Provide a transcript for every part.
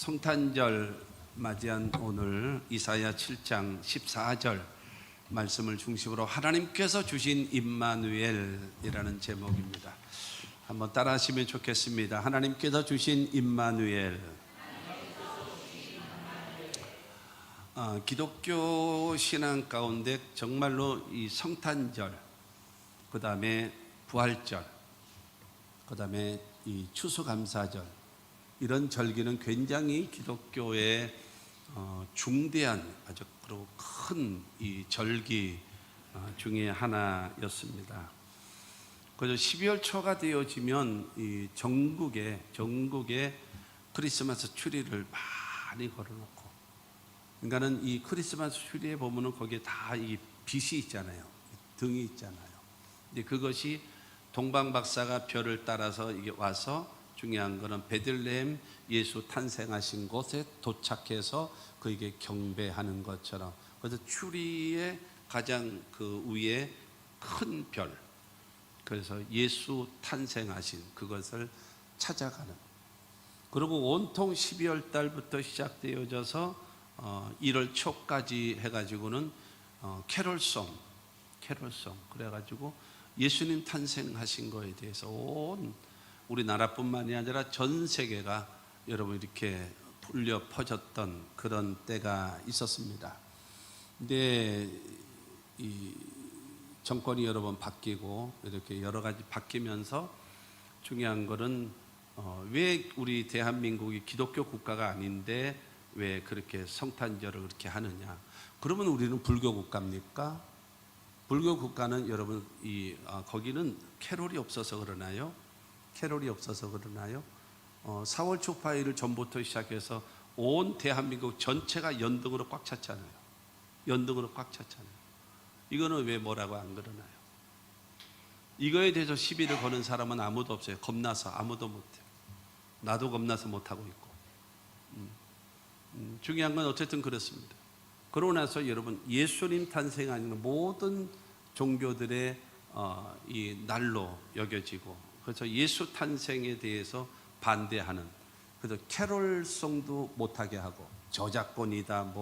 성탄절 맞이한 오늘 이사야 7장 14절 말씀을 중심으로 하나님께서 주신 임마누엘이라는 제목입니다. 한번 따라 하시면 좋겠습니다. 하나님께서 주신 임마누엘. 기독교 신앙 가운데 정말로 이 성탄절, 그 다음에 부활절, 그 다음에 이 추수감사절, 이런 절기는 굉장히 기독교의 중대한 아주 큰 이 절기 중에 하나였습니다. 그래서 12월 초가 되어지면 이 전국에 크리스마스 트리를 많이 걸어놓고, 그러니까는 이 크리스마스 트리에 보면은 거기에 다 이 빛이 있잖아요, 등이 있잖아요. 근데 그것이 동방박사가 별을 따라서 이게 와서, 중요한 것은 베들레헴 예수 탄생하신 곳에 도착해서 그에게 경배하는 것처럼, 그래서 추리의 가장 그 위에 큰 별, 그래서 예수 탄생하신 그것을 찾아가는, 그리고 온통 12월 달부터 시작되어져서 1월 초까지 해가지고는 캐롤송 그래가지고 예수님 탄생하신 거에 대해서 온 우리나라뿐만이 아니라 전 세계가 여러분 이렇게 울려 퍼졌던 그런 때가 있었습니다. 근데 이 정권이 여러 번 바뀌고 이렇게 여러 가지 바뀌면서 중요한 것은 왜 우리 대한민국이 기독교 국가가 아닌데 왜 그렇게 성탄절을 그렇게 하느냐? 그러면 우리는 불교 국가입니까? 불교 국가는 여러분 거기는 캐롤이 없어서 그러나요? 4월 초파일을 전부터 시작해서 온 대한민국 전체가 연등으로 꽉 찼잖아요. 이거는 왜 뭐라고 안 그러나요? 이거에 대해서 시비를 거는 사람은 아무도 없어요. 겁나서 아무도 못해요. 나도 겁나서 못하고 있고. 중요한 건 어쨌든 그렇습니다. 그러고 나서 여러분, 예수님 탄생하는 모든 종교들의 이 날로 여겨지고, 그래서 예수 탄생에 대해서 반대하는, 그래서 캐롤송도 못하게 하고, 저작권이다,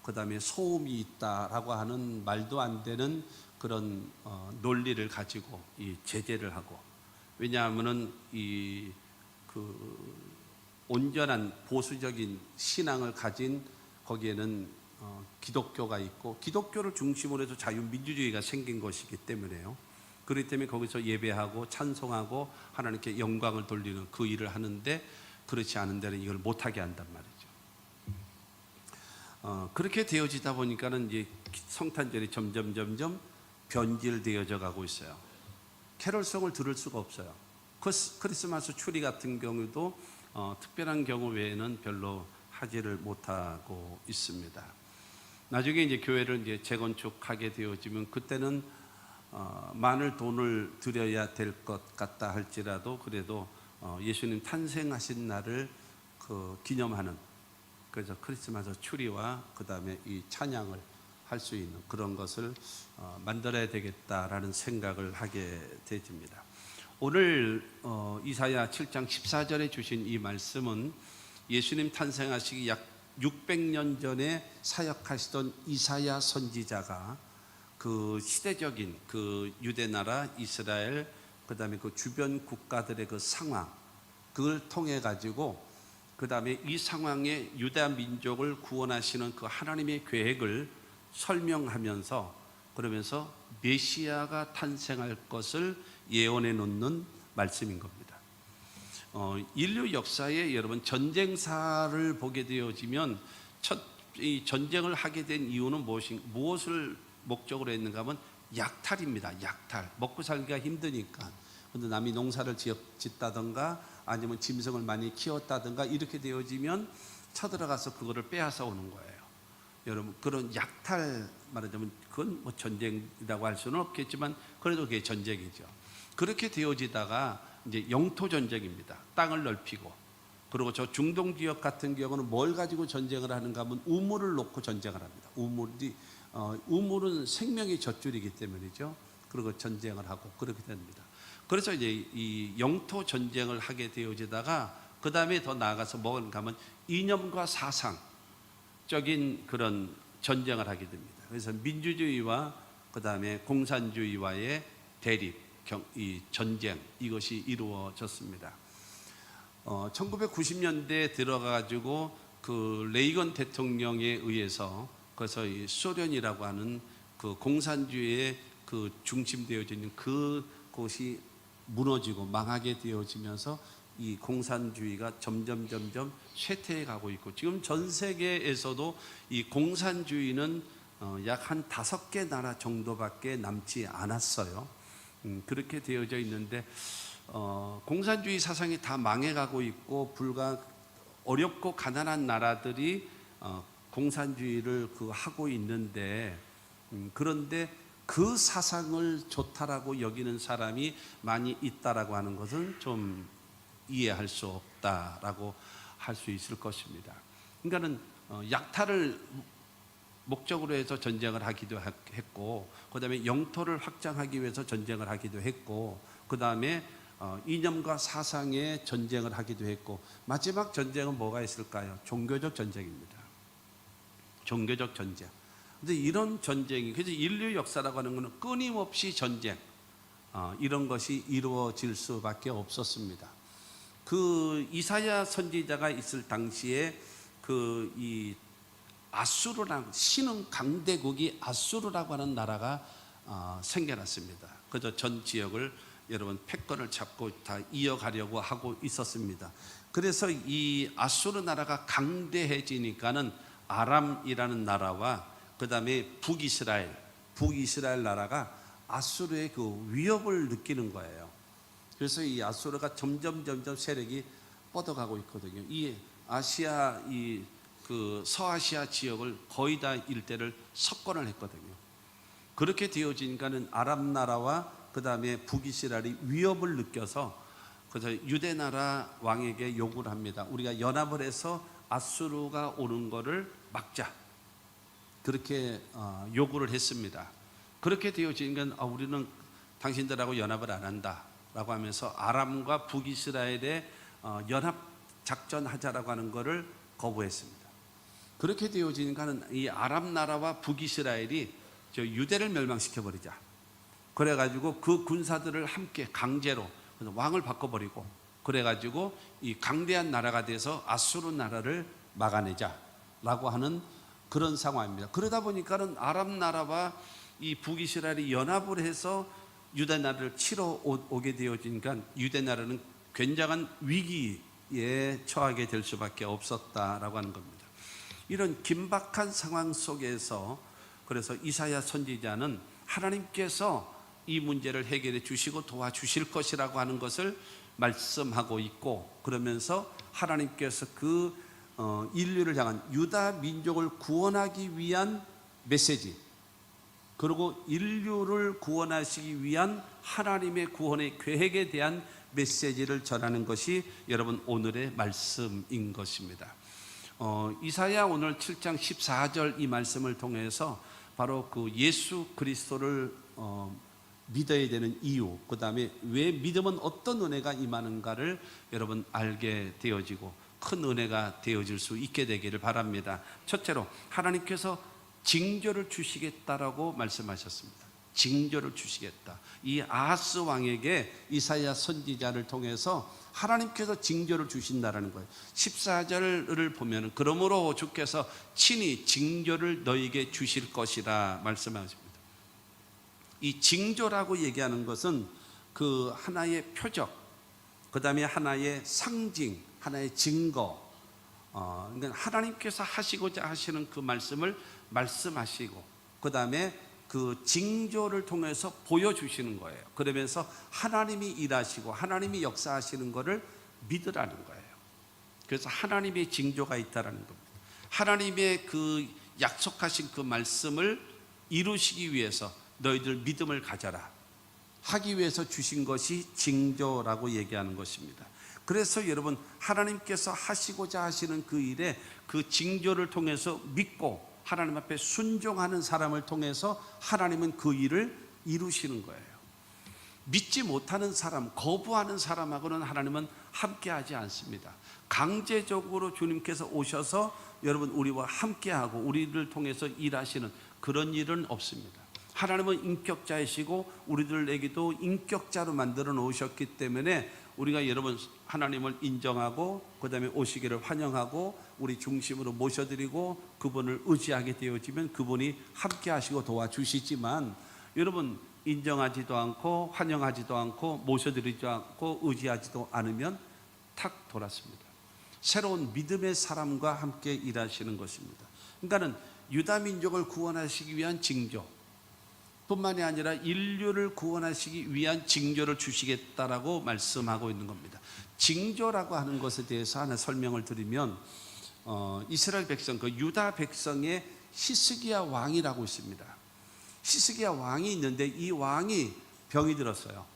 그 다음에 소음이 있다라고 하는 말도 안 되는 그런 논리를 가지고 이 제재를 하고, 왜냐하면은 온전한 보수적인 신앙을 가진 거기에는 기독교가 있고, 기독교를 중심으로 해서 자유민주주의가 생긴 것이기 때문에요. 그렇기 때문에 거기서 예배하고 찬송하고 하나님께 영광을 돌리는 그 일을 하는데, 그렇지 않은 데는 이걸 못하게 한단 말이죠. 그렇게 되어지다 보니까는 이제 성탄절이 점점 변질되어져 가고 있어요. 캐롤송을 들을 수가 없어요. 크리스마스 추리 같은 경우도 특별한 경우 외에는 별로 하지를 못하고 있습니다. 나중에 이제 교회를 이제 재건축하게 되어지면 그때는 많은 돈을 들여야 될 것 같다 할지라도, 그래도 예수님 탄생하신 날을 기념하는, 그래서 크리스마스 추리와 그 다음에 이 찬양을 할 수 있는 그런 것을 만들어야 되겠다라는 생각을 하게 되집니다. 오늘 이사야 7장 14절에 주신 이 말씀은 예수님 탄생하시기 약 600년 전에 사역하시던 이사야 선지자가 그 시대적인 그 유대나라 이스라엘, 그 다음에 그 주변 국가들의 그 상황, 그걸 통해 가지고 그 다음에 이 상황에 유다 민족을 구원하시는 그 하나님의 계획을 설명하면서, 그러면서 메시아가 탄생할 것을 예언해 놓는 말씀인 겁니다. 인류 역사에 여러분 전쟁사를 보게 되어지면 이 전쟁을 하게 된 이유는 무엇을 목적으로 했는가 하면 약탈입니다. 약탈. 먹고 살기가 힘드니까. 근데 남이 농사를 짓다든가 아니면 짐승을 많이 키웠다든가 이렇게 되어지면 쳐들어가서 그거를 빼앗아 오는 거예요. 여러분, 그런 약탈, 말하자면 그건 뭐 전쟁이라고 할 수는 없겠지만 그래도 그게 전쟁이죠. 그렇게 되어지다가 이제 영토 전쟁입니다. 땅을 넓히고. 그리고 저 중동 지역 같은 경우는 뭘 가지고 전쟁을 하는가 하면 우물을 놓고 전쟁을 합니다. 우물은 생명의 젖줄이기 때문이죠. 그리고 전쟁을 하고 그렇게 됩니다. 그래서 이제 이 영토 전쟁을 하게 되어지다가 그 그 다음에 더 나아가서 뭔가 하면 이념과 사상적인 그런 전쟁을 하게 됩니다. 그래서 민주주의와 그 다음에 공산주의와의 대립, 이 전쟁, 이것이 이루어졌습니다. 1990년대에 들어가가지고 그 레이건 대통령에 의해서 그래서 이 소련이라고 하는 그 공산주의의 그 중심되어져 있는 그곳이 무너지고 망하게 되어지면서 이 공산주의가 점점 쇠퇴해 가고 있고, 지금 전 세계에서도 이 공산주의는 약 한 5개 나라 정도밖에 남지 않았어요. 그렇게 되어져 있는데 공산주의 사상이 다 망해가고 있고, 불과 어렵고 가난한 나라들이 공산주의를 하고 있는데, 그런데 그 사상을 좋다라고 여기는 사람이 많이 있다라고 하는 것은 좀 이해할 수 없다라고 할 수 있을 것입니다. 그러니까는 약탈을 목적으로 해서 전쟁을 하기도 했고, 그 다음에 영토를 확장하기 위해서 전쟁을 하기도 했고, 그 다음에 이념과 사상의 전쟁을 하기도 했고, 마지막 전쟁은 뭐가 있을까요? 종교적 전쟁입니다. 종교적 전쟁. 근데 이런 전쟁이, 그래서 인류 역사라고 하는 것은 끊임없이 전쟁, 이런 것이 이루어질 수밖에 없었습니다. 그 이사야 선지자가 있을 당시에 이 아수르라는 신흥 강대국이 아수르라고 하는 나라가 생겨났습니다. 그저 전 지역을 여러분 패권을 잡고 다 이어가려고 하고 있었습니다. 그래서 이 아수르 나라가 강대해지니까는 아람이라는 나라와 그 다음에 북이스라엘 나라가 아수르의 그 위협을 느끼는 거예요. 그래서 이 아수르가 점점 세력이 뻗어가고 있거든요. 이 아시아, 그 서아시아 지역을 거의 다 일대를 석권을 했거든요. 그렇게 되어지니까는 아람 나라와 그 다음에 북이스라엘이 위협을 느껴서 그래서 유대 나라 왕에게 요구를 합니다. 우리가 연합을 해서 아수르가 오는 거를 막자. 그렇게 요구를 했습니다. 그렇게 되어지니까 우리는 당신들하고 연합을 안 한다라고 하면서 아람과 북이스라엘의 연합 작전하자라고 하는 것을 거부했습니다. 그렇게 되어지니까는 이 아람 나라와 북이스라엘이 저 유대를 멸망시켜 버리자. 그래가지고 그 군사들을 함께 강제로 왕을 바꿔버리고, 그래가지고 이 강대한 나라가 돼서 아수르 나라를 막아내자라고 하는 그런 상황입니다. 그러다 보니까는 아람 나라와 이 북이스라엘이 연합을 해서 유대 나라를 치러 오게 되어지니까 유대 나라는 굉장한 위기에 처하게 될 수밖에 없었다라고 하는 겁니다. 이런 긴박한 상황 속에서 그래서 이사야 선지자는 하나님께서 이 문제를 해결해 주시고 도와주실 것이라고 하는 것을 말씀하고 있고, 그러면서 하나님께서 그 인류를 향한 유다 민족을 구원하기 위한 메시지, 그리고 인류를 구원하시기 위한 하나님의 구원의 계획에 대한 메시지를 전하는 것이 여러분 오늘의 말씀인 것입니다. 이사야 오늘 7장 14절 이 말씀을 통해서 바로 그 예수 그리스도를 믿어야 되는 이유, 그 다음에 왜 믿으면 어떤 은혜가 임하는가를 여러분 알게 되어지고 큰 은혜가 되어질 수 있게 되기를 바랍니다. 첫째로 하나님께서 징조를 주시겠다라고 말씀하셨습니다. 징조를 주시겠다. 이 아하스 왕에게 이사야 선지자를 통해서 하나님께서 징조를 주신다라는 거예요. 14절을 보면 그러므로 주께서 친히 징조를 너에게 주실 것이라 말씀하십니다. 이 징조라고 얘기하는 것은 그 하나의 표적, 그 다음에 하나의 상징, 하나의 증거, 그러니까 하나님께서 하시고자 하시는 그 말씀을 말씀하시고, 그 다음에 그 징조를 통해서 보여주시는 거예요. 그러면서 하나님이 일하시고 하나님이 역사하시는 것을 믿으라는 거예요. 그래서 하나님의 징조가 있다라는 겁니다. 하나님의 그 약속하신 그 말씀을 이루시기 위해서 너희들 믿음을 가져라 하기 위해서 주신 것이 징조라고 얘기하는 것입니다. 그래서 여러분 하나님께서 하시고자 하시는 그 일에 그 징조를 통해서 믿고 하나님 앞에 순종하는 사람을 통해서 하나님은 그 일을 이루시는 거예요. 믿지 못하는 사람, 거부하는 사람하고는 하나님은 함께하지 않습니다. 강제적으로 주님께서 오셔서 여러분 우리와 함께하고 우리를 통해서 일하시는 그런 일은 없습니다. 하나님은 인격자이시고 우리들에게도 인격자로 만들어 놓으셨기 때문에 우리가 여러분 하나님을 인정하고 그 다음에 오시기를 환영하고 우리 중심으로 모셔드리고 그분을 의지하게 되어지면 그분이 함께 하시고 도와주시지만, 여러분 인정하지도 않고 환영하지도 않고 모셔드리지도 않고 의지하지도 않으면 탁 돌았습니다. 새로운 믿음의 사람과 함께 일하시는 것입니다. 그러니까는 유다 민족을 구원하시기 위한 징조 뿐만이 아니라 인류를 구원하시기 위한 징조를 주시겠다라고 말씀하고 있는 겁니다. 징조라고 하는 것에 대해서 하나 설명을 드리면, 이스라엘 백성, 그 유다 백성의 히스기야 왕이라고 있습니다. 히스기야 왕이 있는데 이 왕이 병이 들었어요.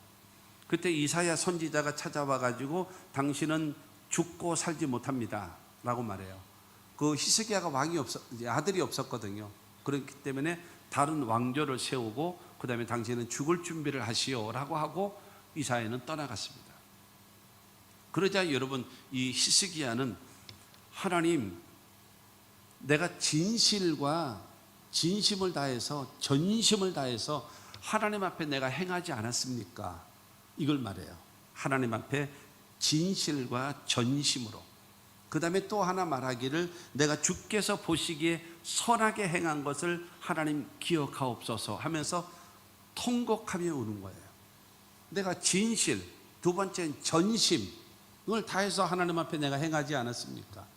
그때 이사야 선지자가 찾아와 가지고 당신은 죽고 살지 못합니다 라고 말해요. 그 히스기야가 아들이 없었거든요. 그렇기 때문에 다른 왕조를 세우고 그 다음에 당신은 죽을 준비를 하시오 라고 하고 이사야는 떠나갔습니다. 그러자 여러분 이 히스기야는 하나님, 내가 진실과 진심을 다해서 전심을 다해서 하나님 앞에 내가 행하지 않았습니까? 이걸 말해요. 하나님 앞에 진실과 전심으로. 그 다음에 또 하나 말하기를, 내가 주께서 보시기에 선하게 행한 것을 하나님 기억하옵소서 하면서 통곡하며 우는 거예요. 내가 진실, 두 번째는 전심을 다해서 하나님 앞에 내가 행하지 않았습니까?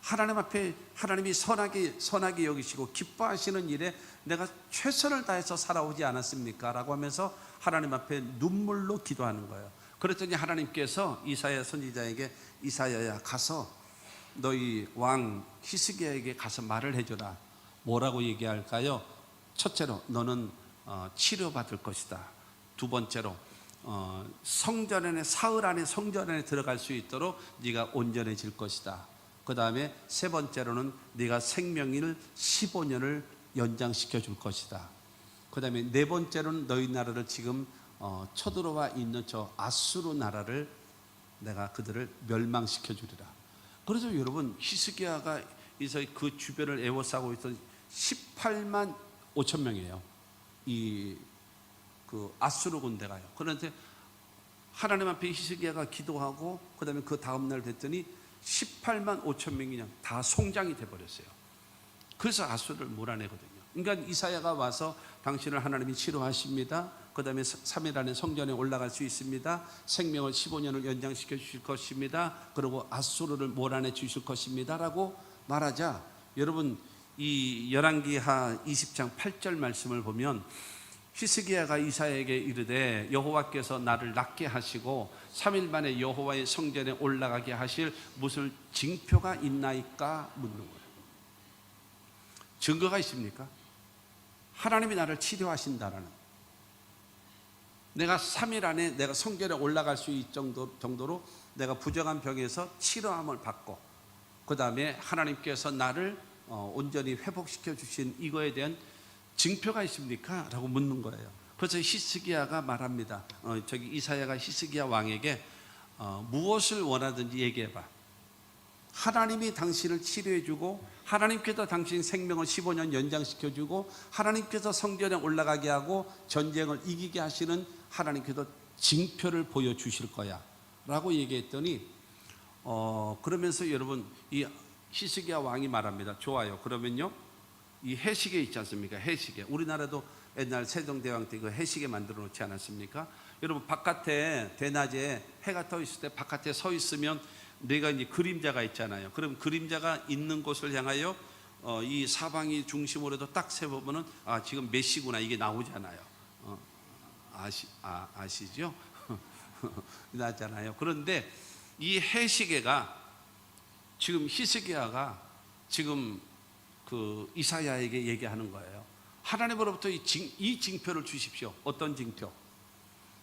하나님 앞에 하나님이 선하게 여기시고 기뻐하시는 일에 내가 최선을 다해서 살아오지 않았습니까? 라고 하면서 하나님 앞에 눈물로 기도하는 거예요. 그랬더니 하나님께서 이사야 선지자에게, 이사야야 가서 너희 왕 히스기야에게 가서 말을 해줘라. 뭐라고 얘기할까요? 첫째로 너는 치료받을 것이다. 두 번째로 성전 안에, 사흘 안에 성전 안에 들어갈 수 있도록 네가 온전해질 것이다. 그 다음에 세 번째로는 네가 생명일 15년을 연장시켜 줄 것이다. 그 다음에 네 번째로는 너희 나라를 지금 쳐들어와 있는 저 아수르 나라를 내가 그들을 멸망시켜 주리라. 그래서 여러분 히스기야가 그 주변을 에워싸고 있던 18만 5천 명이에요. 그 아수르 군대가요. 그런데 하나님 앞에 히스기야가 기도하고 그 다음에 그 다음날 됐더니 18만 5천 명이 그냥 다 송장이 돼버렸어요. 그래서 아수르를 몰아내거든요. 그러니까 이사야가 와서 당신을 하나님이 치료하십니다. 그 다음에 3일 안에 성전에 올라갈 수 있습니다. 생명을 15년을 연장시켜 주실 것입니다. 그리고 아수르를 몰아내 주실 것입니다 라고 말하자, 여러분 이 열왕기하 20장 8절 말씀을 보면 히스기야가 이사야에게 이르되 여호와께서 나를 낫게 하시고 3일 만에 여호와의 성전에 올라가게 하실 무슨 징표가 있나이까 묻는 거예요. 증거가 있습니까? 하나님이 나를 치료하신다라는, 내가 3일 안에 내가 성전에 올라갈 수 있을 정도로 내가 부정한 병에서 치료함을 받고 그 다음에 하나님께서 나를 온전히 회복시켜 주신 이거에 대한 징표가 있습니까? 라고 묻는 거예요. 그래서 히스기야가 말합니다. 이사야가 히스기야 왕에게 무엇을 원하든지 얘기해봐. 하나님이 당신을 치료해주고 하나님께서 당신 생명을 15년 연장시켜주고 하나님께서 성전에 올라가게 하고 전쟁을 이기게 하시는 하나님께서 징표를 보여주실 거야 라고 얘기했더니 그러면서 여러분 이 히스기야 왕이 말합니다. 좋아요. 그러면요 이 해시계 있지 않습니까? 해시계. 우리나라도 옛날 세종대왕 때 그 해시계 만들어 놓지 않았습니까? 여러분 바깥에 대낮에 해가 떠 있을 때 바깥에 서 있으면 내가 이제 그림자가 있잖아요. 그럼 그림자가 있는 곳을 향하여 이 사방이 중심으로도 딱 세보면은 지금 몇 시구나 이게 나오잖아요. 아시죠? 나잖아요. 그런데 이 해시계가 지금 히스기야가 지금 그 이사야에게 얘기하는 거예요. 하나님으로부터 이 징표를 주십시오. 어떤 징표?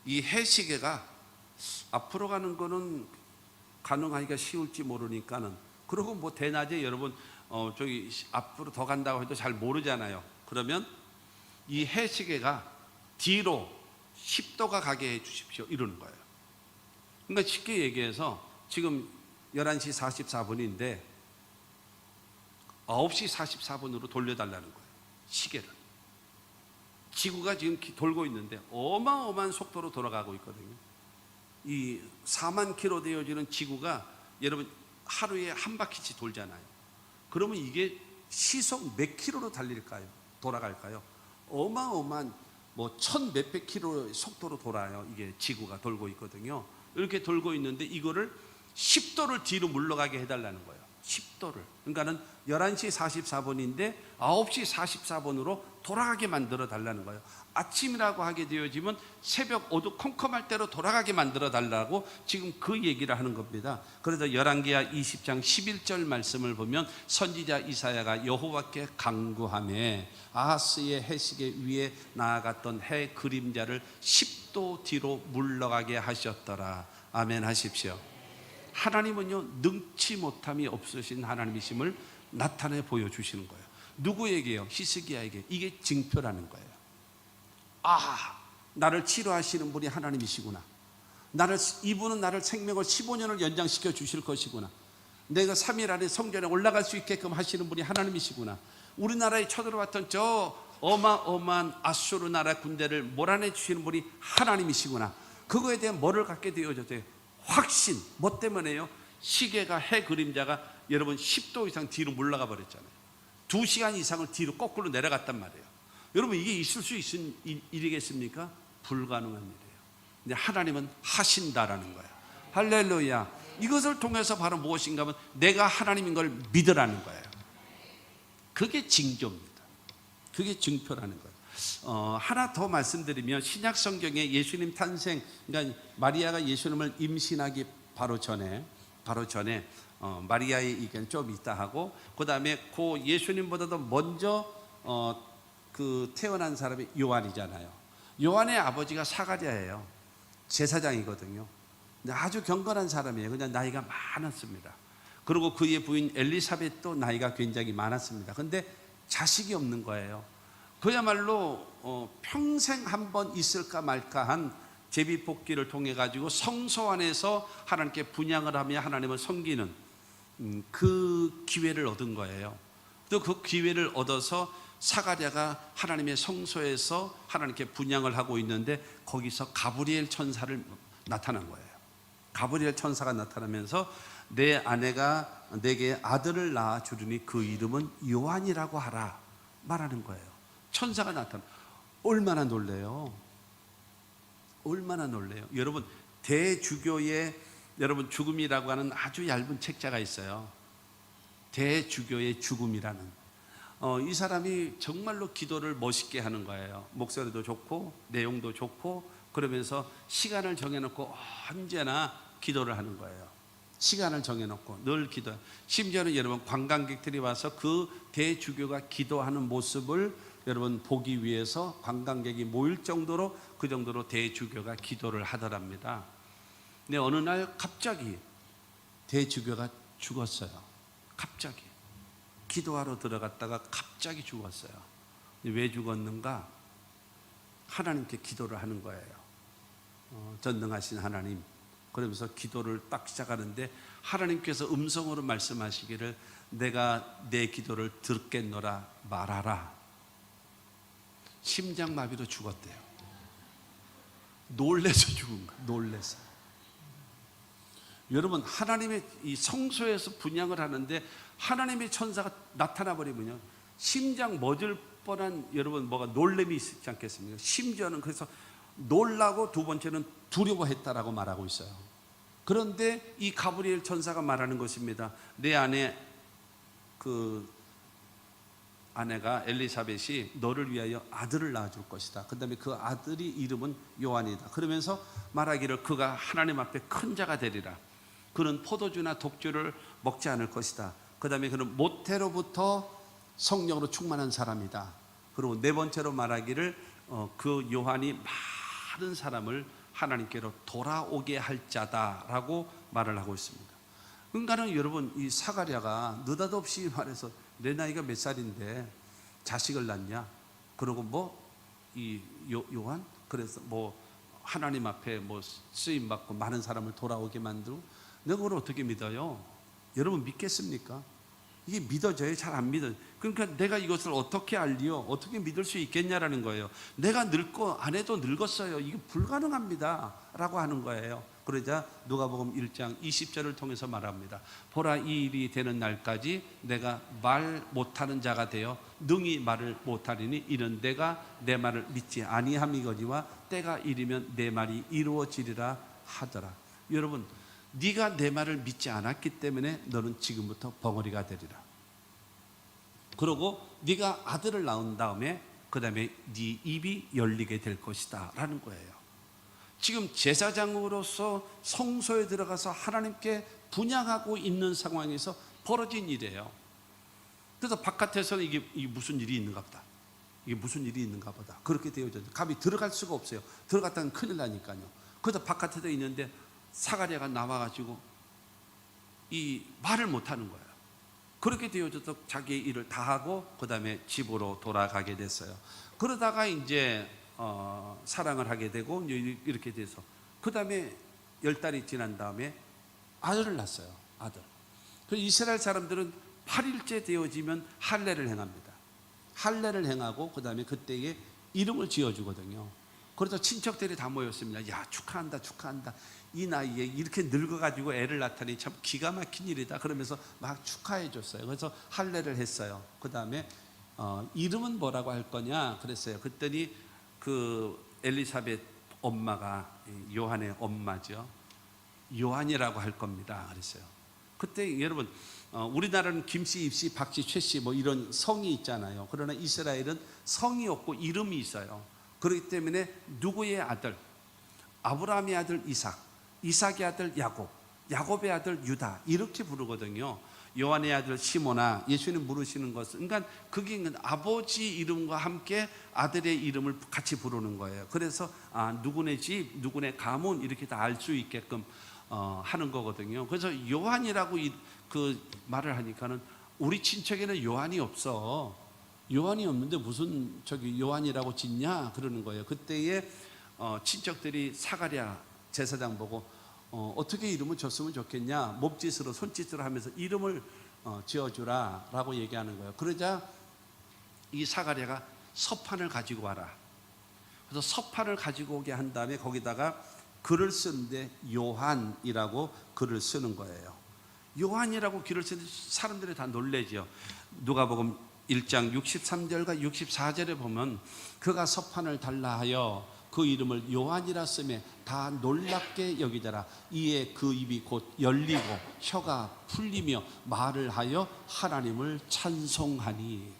이 해시계가 앞으로 가는 거는 가능하기가 쉬울지 모르니까는, 그리고 뭐 대낮에 여러분 저기 앞으로 더 간다고 해도 잘 모르잖아요. 그러면 이 해시계가 뒤로 10도가 가게 해 주십시오. 이러는 거예요. 그러니까 쉽게 얘기해서 지금 11시 44분인데 9시 44분으로 돌려달라는 거예요. 시계를. 지구가 지금 돌고 있는데 어마어마한 속도로 돌아가고 있거든요. 이 4만 킬로 되어지는 지구가 여러분 하루에 한 바퀴씩 돌잖아요. 그러면 이게 시속 몇 킬로로 달릴까요? 돌아갈까요? 어마어마한 뭐 1000 몇백 킬로의 속도로 돌아요. 이게 지구가 돌고 있거든요. 이렇게 돌고 있는데 이거를 10도를 뒤로 물러가게 해달라는 거예요. 10도를. 그러니까는 11시 44분인데 9시 44분으로 돌아가게 만들어 달라는 거예요. 아침이라고 하게 되어지면 새벽 어두컴컴할 때로 돌아가게 만들어 달라고 지금 그 얘기를 하는 겁니다. 그래서 열왕기하 20장 11절 말씀을 보면 선지자 이사야가 여호와께 간구하며 아하스의 해시계 위에 나아갔던 해 그림자를 10도 뒤로 물러가게 하셨더라. 아멘 하십시오. 하나님은요, 능치 못함이 없으신 하나님이심을 나타내 보여주시는 거예요. 누구에게요? 히스기야에게. 이게 징표라는 거예요. 아, 나를 치료하시는 분이 하나님이시구나. 이분은 나를 생명을 15년을 연장시켜 주실 것이구나. 내가 3일 안에 성전에 올라갈 수 있게끔 하시는 분이 하나님이시구나. 우리나라에 쳐들어왔던 저 어마어마한 아수르 나라 군대를 몰아내 주시는 분이 하나님이시구나. 그거에 대한 뭐를 갖게 되어졌어요? 확신. 뭐 때문에요? 시계가 해 그림자가 여러분 10도 이상 뒤로 물러가 버렸잖아요. 2시간 이상을 뒤로 거꾸로 내려갔단 말이에요. 여러분 이게 있을 수 있는 일이겠습니까? 불가능한 일이에요. 근데 하나님은 하신다라는 거예요. 할렐루야. 이것을 통해서 바로 무엇인가 하면 내가 하나님인 걸 믿으라는 거예요. 그게 징조입니다. 그게 증표라는 거예요. 하나 더 말씀드리면 신약 성경에 예수님 탄생, 그러니까 마리아가 예수님을 임신하기 바로 전에 마리아의 의견 좀 있다 하고, 그 다음에 그 예수님보다도 먼저 그 태어난 사람이 요한이잖아요. 요한의 아버지가 사가랴예요. 제사장이거든요. 근데 아주 경건한 사람이에요. 그냥 나이가 많았습니다. 그리고 그의 부인 엘리사벳도 나이가 굉장히 많았습니다. 근데 자식이 없는 거예요. 그야말로 평생 한 번 있을까 말까 한 제비뽑기를 통해 가지고 성소 안에서 하나님께 분향을 하며 하나님을 섬기는 그 기회를 얻은 거예요. 또 그 기회를 얻어서 사가랴가 하나님의 성소에서 하나님께 분향을 하고 있는데 거기서 가브리엘 천사를 나타난 거예요. 가브리엘 천사가 나타나면서 내 아내가 내게 아들을 낳아 주리니 그 이름은 요한이라고 하라 말하는 거예요. 천사가 나타나. 얼마나 놀래요. 얼마나 놀래요. 여러분 대주교의 여러분 죽음이라고 하는 아주 얇은 책자가 있어요. 대주교의 죽음이라는. 이 사람이 정말로 기도를 멋있게 하는 거예요. 목소리도 좋고 내용도 좋고 그러면서 시간을 정해놓고 언제나 기도를 하는 거예요. 시간을 정해놓고 늘 기도. 심지어는 여러분 관광객들이 와서 그 대주교가 기도하는 모습을 여러분 보기 위해서 관광객이 모일 정도로 그 정도로 대주교가 기도를 하더랍니다. 근데 어느 날 갑자기 대주교가 죽었어요. 갑자기 기도하러 들어갔다가 갑자기 죽었어요. 왜 죽었는가? 하나님께 기도를 하는 거예요. 전능하신 하나님. 그러면서 기도를 딱 시작하는데 하나님께서 음성으로 말씀하시기를 내가 내 기도를 듣겠노라 말하라. 심장마비로 죽었대요. 놀래서 죽은 거예요. 놀래서. 여러분 하나님의 이 성소에서 분향을 하는데 하나님의 천사가 나타나 버리면요 심장 멎을 뻔한 여러분 뭐가 놀람이 있지 않겠습니까? 심지어는 그래서 놀라고 두 번째는 두려워했다라고 말하고 있어요. 그런데 이 가브리엘 천사가 말하는 것입니다. 내 아내 아내가 엘리사벳이 너를 위하여 아들을 낳아줄 것이다. 그 다음에 그 아들이 이름은 요한이다. 그러면서 말하기를 그가 하나님 앞에 큰 자가 되리라. 그는 포도주나 독주를 먹지 않을 것이다. 그 다음에 그는 모태로부터 성령으로 충만한 사람이다. 그리고 네 번째로 말하기를 그 요한이 많은 사람을 하나님께로 돌아오게 할 자다라고 말을 하고 있습니다. 그러니까는 여러분 이 사가랴가 느닷없이 말해서 내 나이가 몇 살인데 자식을 낳냐? 그리고 뭐 이 요한 그래서 뭐 하나님 앞에 뭐 쓰임 받고 많은 사람을 돌아오게 만들고, 내가 그걸 어떻게 믿어요? 여러분 믿겠습니까? 이게 믿어져요? 잘 안 믿어요. 그러니까 내가 이것을 어떻게 알리요? 어떻게 믿을 수 있겠냐라는 거예요. 내가 늙고 안 해도 늙었어요. 이게 불가능합니다 라고 하는 거예요. 그러자 누가복음 1장 20절을 통해서 말합니다. 보라, 이 일이 되는 날까지 내가 말 못하는 자가 되어 능히 말을 못하리니 이는 내가 내 말을 믿지 아니함이거니와 때가 이르면 내 말이 이루어지리라 하더라. 여러분, 네가 내 말을 믿지 않았기 때문에 너는 지금부터 벙어리가 되리라. 그러고 네가 아들을 낳은 다음에 그 다음에 네 입이 열리게 될 것이다 라는 거예요. 지금 제사장으로서 성소에 들어가서 하나님께 분향하고 있는 상황에서 벌어진 일이에요. 그래서 바깥에서는 이게 무슨 일이 있는가 보다, 이게 무슨 일이 있는가 보다 그렇게 되어져요. 감히 들어갈 수가 없어요. 들어갔다면 큰일 나니까요. 그래서 바깥에도 있는데 사가랴가 나와가지고 이 말을 못하는 거예요. 그렇게 되어져서 자기의 일을 다 하고 그 다음에 집으로 돌아가게 됐어요. 그러다가 이제 사랑을 하게 되고 이렇게 돼서 그 다음에 10달이 지난 다음에 아들을 낳았어요. 아들. 그래서 이스라엘 사람들은 8일째 되어지면 할례를 행합니다. 할례를 행하고 그 다음에 그때에 이름을 지어주거든요. 그래서 친척들이 다 모였습니다. 야, 축하한다, 축하한다. 이 나이에 이렇게 늙어가지고 애를 낳다니 참 기가 막힌 일이다. 그러면서 막 축하해 줬어요. 그래서 할례를 했어요. 그 다음에 이름은 뭐라고 할 거냐 그랬어요. 그랬더니 그 엘리사벳 엄마가 요한의 엄마죠. 요한이라고 할 겁니다 그랬어요. 그때 여러분, 우리나라는 김씨, 입씨, 박씨, 최씨 뭐 이런 성이 있잖아요. 그러나 이스라엘은 성이 없고 이름이 있어요. 그렇기 때문에 누구의 아들, 아브라함의 아들 이삭, 이삭의 아들 야곱, 야곱의 아들 유다 이렇게 부르거든요. 요한의 아들 시몬아, 예수님 부르시는 것은 그러니까 그게 아버지 이름과 함께 아들의 이름을 같이 부르는 거예요. 그래서 누구네 집, 누구네 가문 이렇게 다 알 수 있게끔 하는 거거든요. 그래서 요한이라고 그 말을 하니까는 우리 친척에는 요한이 없어. 요한이 없는데 무슨 저기 요한이라고 짓냐 그러는 거예요. 그때에 친척들이 사가랴 제사장 보고 어떻게 이름을 줬으면 좋겠냐, 몸짓으로 손짓으로 하면서 이름을 지어주라 라고 얘기하는 거예요. 그러자 이 사가랴가 서판을 가지고 와라. 그래서 서판을 가지고 오게 한 다음에 거기다가 글을 쓰는데 요한이라고 글을 쓰는 거예요. 요한이라고 글을 쓰는데 사람들이 다 놀래죠. 누가복음 1장 63절과 64절에 보면 그가 서판을 달라 하여 그 이름을 요한이라 쓰매 다 놀랍게 여기더라. 이에 그 입이 곧 열리고 혀가 풀리며 말을 하여 하나님을 찬송하니.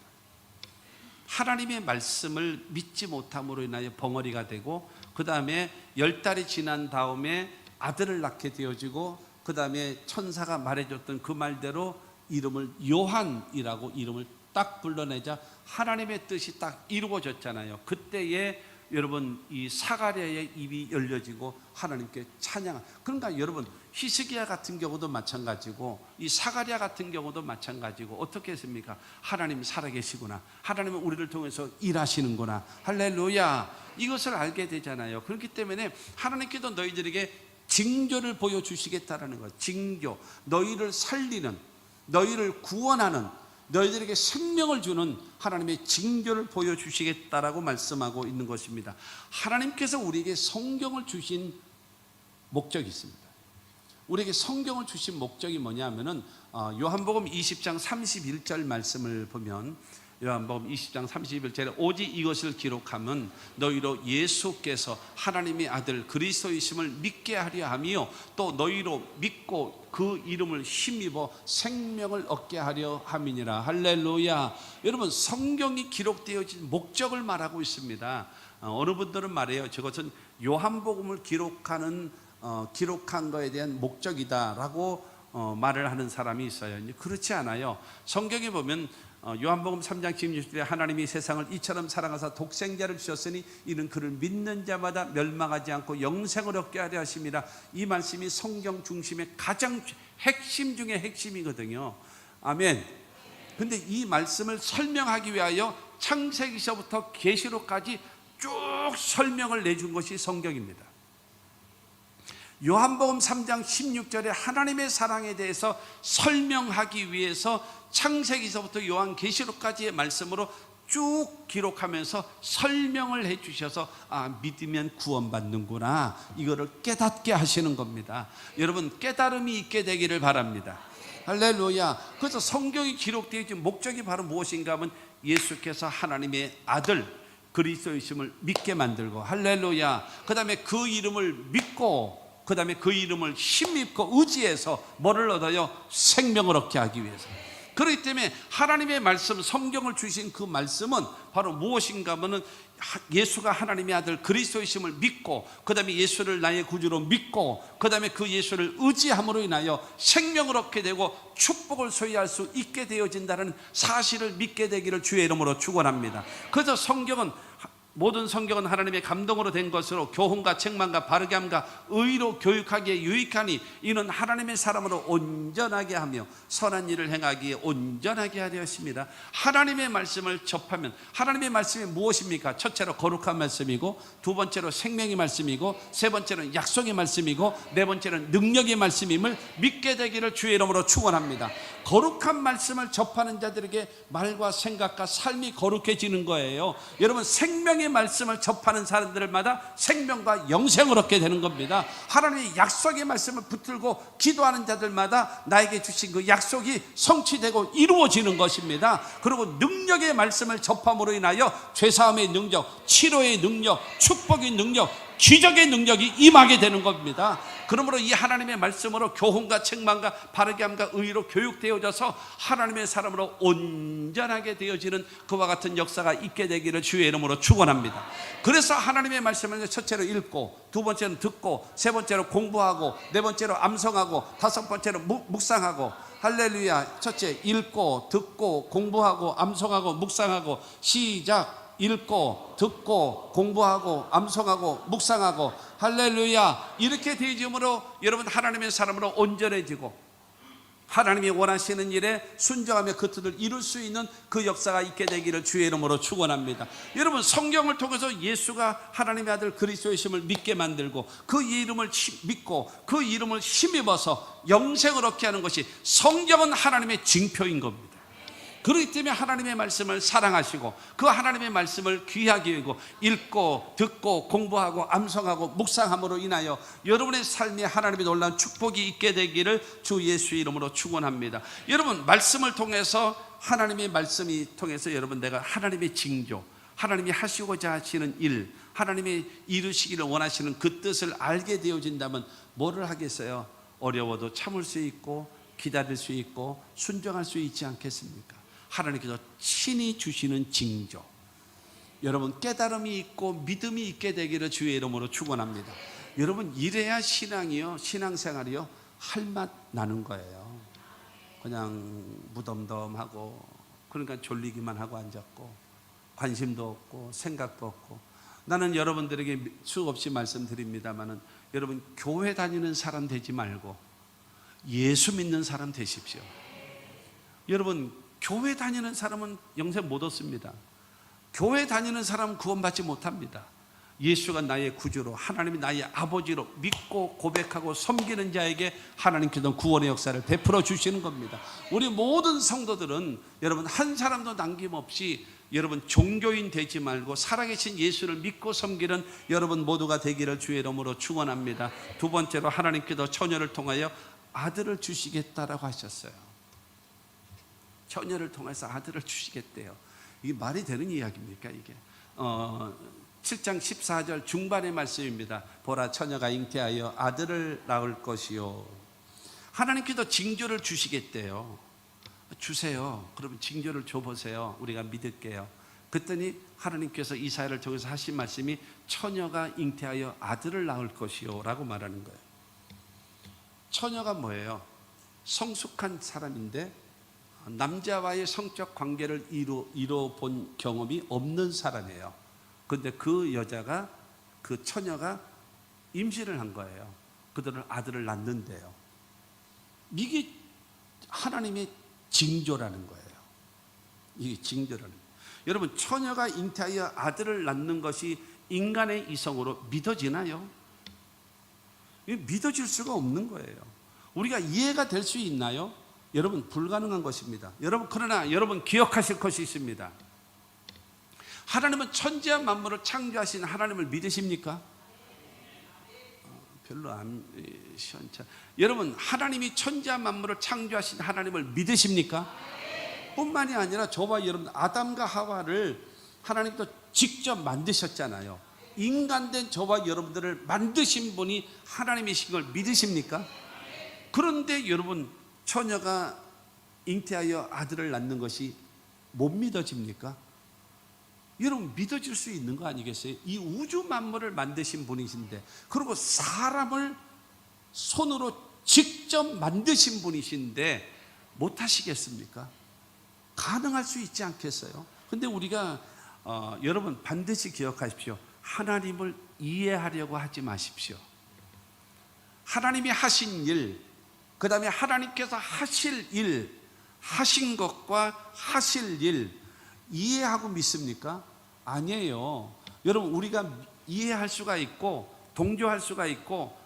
하나님의 말씀을 믿지 못함으로 인하여 벙어리가 되고 그 다음에 10달이 지난 다음에 아들을 낳게 되어지고 그 다음에 천사가 말해줬던 그 말대로 이름을 요한이라고 이름을 딱 불러내자 하나님의 뜻이 딱 이루어졌잖아요. 그때에 여러분 이 사가랴의 입이 열려지고 하나님께 찬양. 그러니까 여러분 히스기야 같은 경우도 마찬가지고 이 사가랴 같은 경우도 마찬가지고 어떻게 했습니까? 하나님이 살아계시구나, 하나님은 우리를 통해서 일하시는구나, 할렐루야, 이것을 알게 되잖아요. 그렇기 때문에 하나님께도 너희들에게 징조를 보여주시겠다라는 거예요. 징조, 너희를 살리는, 너희를 구원하는, 너희들에게 생명을 주는 하나님의 징조를 보여주시겠다라고 말씀하고 있는 것입니다. 하나님께서 우리에게 성경을 주신 목적이 있습니다. 우리에게 성경을 주신 목적이 뭐냐면은 요한복음 20장 31절 말씀을 보면 요한복음 20장 31절에 오직 이것을 기록하면 너희로 예수께서 하나님의 아들 그리스도이심을 믿게 하려 하며 또 너희로 믿고 그 이름을 힘입어 생명을 얻게 하려 함이니라. 할렐루야. 여러분 성경이 기록되어진 목적을 말하고 있습니다. 어느 분들은 말해요. 저것은 요한복음을 기록한 거에 대한 목적이다라고 말을 하는 사람이 있어요. 그렇지 않아요. 성경에 보면 요한복음 3장 16절에 하나님이 세상을 이처럼 사랑하사 독생자를 주셨으니 이는 그를 믿는 자마다 멸망하지 않고 영생을 얻게 하려 하심이라. 이 말씀이 성경 중심의 가장 핵심 중의 핵심이거든요. 아멘. 근데 이 말씀을 설명하기 위하여 창세기서부터 계시록까지 쭉 설명을 내준 것이 성경입니다. 요한복음 3장 16절에 하나님의 사랑에 대해서 설명하기 위해서 창세기서부터 요한계시록까지의 말씀으로 쭉 기록하면서 설명을 해 주셔서 믿으면 구원받는구나, 이거를 깨닫게 하시는 겁니다. 여러분, 깨달음이 있게 되기를 바랍니다. 할렐루야. 그래서 성경이 기록되어 있는 목적이 바로 무엇인가 하면 예수께서 하나님의 아들 그리스도이심을 믿게 만들고, 할렐루야, 그 다음에 그 이름을 믿고, 그 다음에 그 이름을 힘입고 의지해서 뭐를 얻어요? 생명을 얻게 하기 위해서. 그렇기 때문에 하나님의 말씀, 성경을 주신 그 말씀은 바로 무엇인가 하면은 예수가 하나님의 아들 그리스도이심을 믿고, 그 다음에 예수를 나의 구주로 믿고, 그 다음에 그 예수를 의지함으로 인하여 생명을 얻게 되고 축복을 소유할 수 있게 되어진다는 사실을 믿게 되기를 주의 이름으로 축원합니다. 그래서 모든 성경은 하나님의 감동으로 된 것으로 교훈과 책망과 바르게 함과 의로 교육하기에 유익하니 이는 하나님의 사람으로 온전하게 하며 선한 일을 행하기에 온전하게 하려 하십니다. 하나님의 말씀을 접하면, 하나님의 말씀이 무엇입니까? 첫째로 거룩한 말씀이고, 두 번째로 생명의 말씀이고, 세 번째는 약속의 말씀이고, 네 번째는 능력의 말씀임을 믿게 되기를 주의 이름으로 축원합니다. 거룩한 말씀을 접하는 자들에게 말과 생각과 삶이 거룩해지는 거예요. 여러분, 생명의 말씀을 접하는 사람들마다 생명과 영생을 얻게 되는 겁니다. 하나님의 약속의 말씀을 붙들고 기도하는 자들마다 나에게 주신 그 약속이 성취되고 이루어지는 것입니다. 그리고 능력의 말씀을 접함으로 인하여 죄사함의 능력, 치료의 능력, 축복의 능력, 기적의 능력이 임하게 되는 겁니다. 그러므로 이 하나님의 말씀으로 교훈과 책망과 바르게 함과 의로 교육되어져서 하나님의 사람으로 온전하게 되어지는 그와 같은 역사가 있게 되기를 주의 이름으로 축원합니다. 그래서 하나님의 말씀을 첫째로 읽고, 두 번째는 듣고, 세 번째로 공부하고, 네 번째로 암송하고, 다섯 번째로 묵상하고. 할렐루야. 첫째, 읽고 듣고 공부하고 암송하고 묵상하고. 시작. 읽고 듣고 공부하고 암송하고 묵상하고. 할렐루야. 이렇게 되어짐으로 여러분 하나님의 사람으로 온전해지고, 하나님이 원하시는 일에 순종하며 그 뜻을 이룰 수 있는 그 역사가 있게 되기를 주의 이름으로 축원합니다. 여러분, 성경을 통해서 예수가 하나님의 아들 그리스도이심을 믿게 만들고, 그 이름을 믿고 그 이름을 힘입어서 영생을 얻게 하는 것이 성경은 하나님의 징표인 겁니다. 그렇기 때문에 하나님의 말씀을 사랑하시고 그 하나님의 말씀을 귀하게 여기고 읽고 듣고 공부하고 암송하고 묵상함으로 인하여 여러분의 삶에 하나님의 놀라운 축복이 있게 되기를 주 예수의 이름으로 축원합니다. 여러분, 말씀을 통해서, 하나님의 말씀이 통해서 여러분, 내가 하나님의 징조, 하나님이 하시고자 하시는 일, 하나님이 이루시기를 원하시는 그 뜻을 알게 되어진다면 뭐를 하겠어요? 어려워도 참을 수 있고 기다릴 수 있고 순종할 수 있지 않겠습니까? 하나님께서 친히 주시는 징조, 여러분 깨달음이 있고 믿음이 있게 되기를 주의 이름으로 축원합니다. 여러분, 이래야 신앙생활이요 할 맛 나는 거예요. 그냥 무덤덤하고, 그러니까 졸리기만 하고 앉았고 관심도 없고 생각도 없고. 나는 여러분들에게 수없이 말씀드립니다마는 여러분, 교회 다니는 사람 되지 말고 예수 믿는 사람 되십시오. 여러분, 교회 다니는 사람은 영생 못 얻습니다. 교회 다니는 사람은 구원받지 못합니다. 예수가 나의 구주로, 하나님이 나의 아버지로 믿고 고백하고 섬기는 자에게 하나님께서 구원의 역사를 베풀어 주시는 겁니다. 우리 모든 성도들은 여러분 한 사람도 남김없이 여러분 종교인 되지 말고 살아계신 예수를 믿고 섬기는 여러분 모두가 되기를 주의 이름으로 축원합니다. 두 번째로, 하나님께서 처녀를 통하여 아들을 주시겠다라고 하셨어요. 처녀를 통해서 아들을 주시겠대요. 이게 말이 되는 이야기입니까? 이게 7장 14절 중반의 말씀입니다. 보라, 처녀가 잉태하여 아들을 낳을 것이요. 하나님께서 징조를 주시겠대요. 주세요. 그러면 징조를 줘보세요. 우리가 믿을게요. 그랬더니 하나님께서 이사야를 통해서 하신 말씀이 처녀가 잉태하여 아들을 낳을 것이요 라고 말하는 거예요. 처녀가 뭐예요? 성숙한 사람인데 남자와의 성적 관계를 이뤄 본 경험이 없는 사람이에요. 그런데 그 여자가, 그 처녀가 임신을 한 거예요. 그들은 아들을 낳는데요. 이게 하나님의 징조라는 거예요. 이게 징조라는 거예요. 여러분, 처녀가 잉태하여 아들을 낳는 것이 인간의 이성으로 믿어지나요? 믿어질 수가 없는 거예요. 우리가 이해가 될 수 있나요? 여러분, 불가능한 것입니다. 그러나 여러분 기억하실 것이 있습니다. 하나님은 천지와 만물을 창조하신 하나님을 믿으십니까? 별로 안 시원찮. 여러분, 하나님이 천지와 만물을 창조하신 하나님을 믿으십니까? 뿐만이 아니라 저와 여러분 아담과 하와를 하나님께서 직접 만드셨잖아요. 인간된 저와 여러분들을 만드신 분이 하나님이신 걸 믿으십니까? 그런데 여러분, 처녀가 잉태하여 아들을 낳는 것이 못 믿어집니까? 여러분, 믿어질 수 있는 거 아니겠어요? 이 우주 만물을 만드신 분이신데, 그리고 사람을 손으로 직접 만드신 분이신데 못 하시겠습니까? 가능할 수 있지 않겠어요? 근데 우리가 여러분 반드시 기억하십시오. 하나님을 이해하려고 하지 마십시오. 하나님이 하신 일, 그 다음에 하나님께서 하실 일, 하신 것과 하실 일 이해하고 믿습니까? 아니에요. 여러분, 우리가 이해할 수가 있고 동조할 수가 있고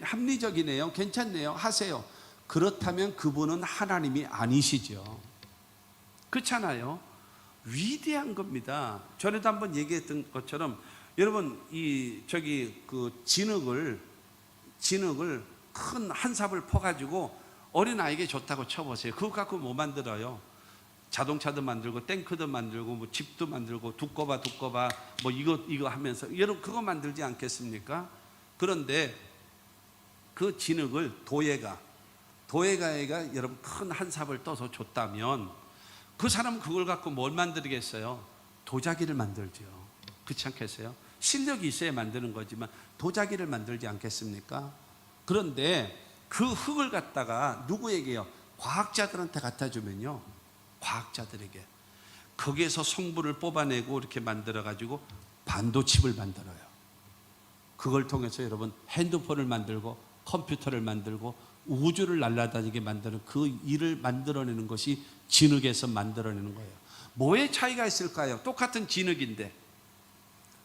합리적이네요, 괜찮네요, 하세요. 그렇다면 그분은 하나님이 아니시죠. 그렇잖아요. 위대한 겁니다. 전에도 한번 얘기했던 것처럼 여러분, 그 진흙을 큰 한 삽을 퍼가지고 어린아이에게 줬다고 쳐보세요. 그거 갖고 뭐 만들어요? 자동차도 만들고 탱크도 만들고 뭐 집도 만들고 두꺼봐 뭐 이거 하면서 여러분 그거 만들지 않겠습니까? 그런데 그 진흙을 도예가가 여러분 큰 한 삽을 떠서 줬다면 그 사람은 그걸 갖고 뭘 만들겠어요? 도자기를 만들죠. 그렇지 않겠어요? 실력이 있어야 만드는 거지만 도자기를 만들지 않겠습니까? 그런데 그 흙을 갖다가 누구에게요? 과학자들한테 갖다 주면요, 과학자들에게 거기에서 성분을 뽑아내고 이렇게 만들어 가지고 반도칩을 만들어요. 그걸 통해서 여러분 핸드폰을 만들고 컴퓨터를 만들고 우주를 날아다니게 만드는 그 일을 만들어내는 것이 진흙에서 만들어내는 거예요. 뭐의 차이가 있을까요? 똑같은 진흙인데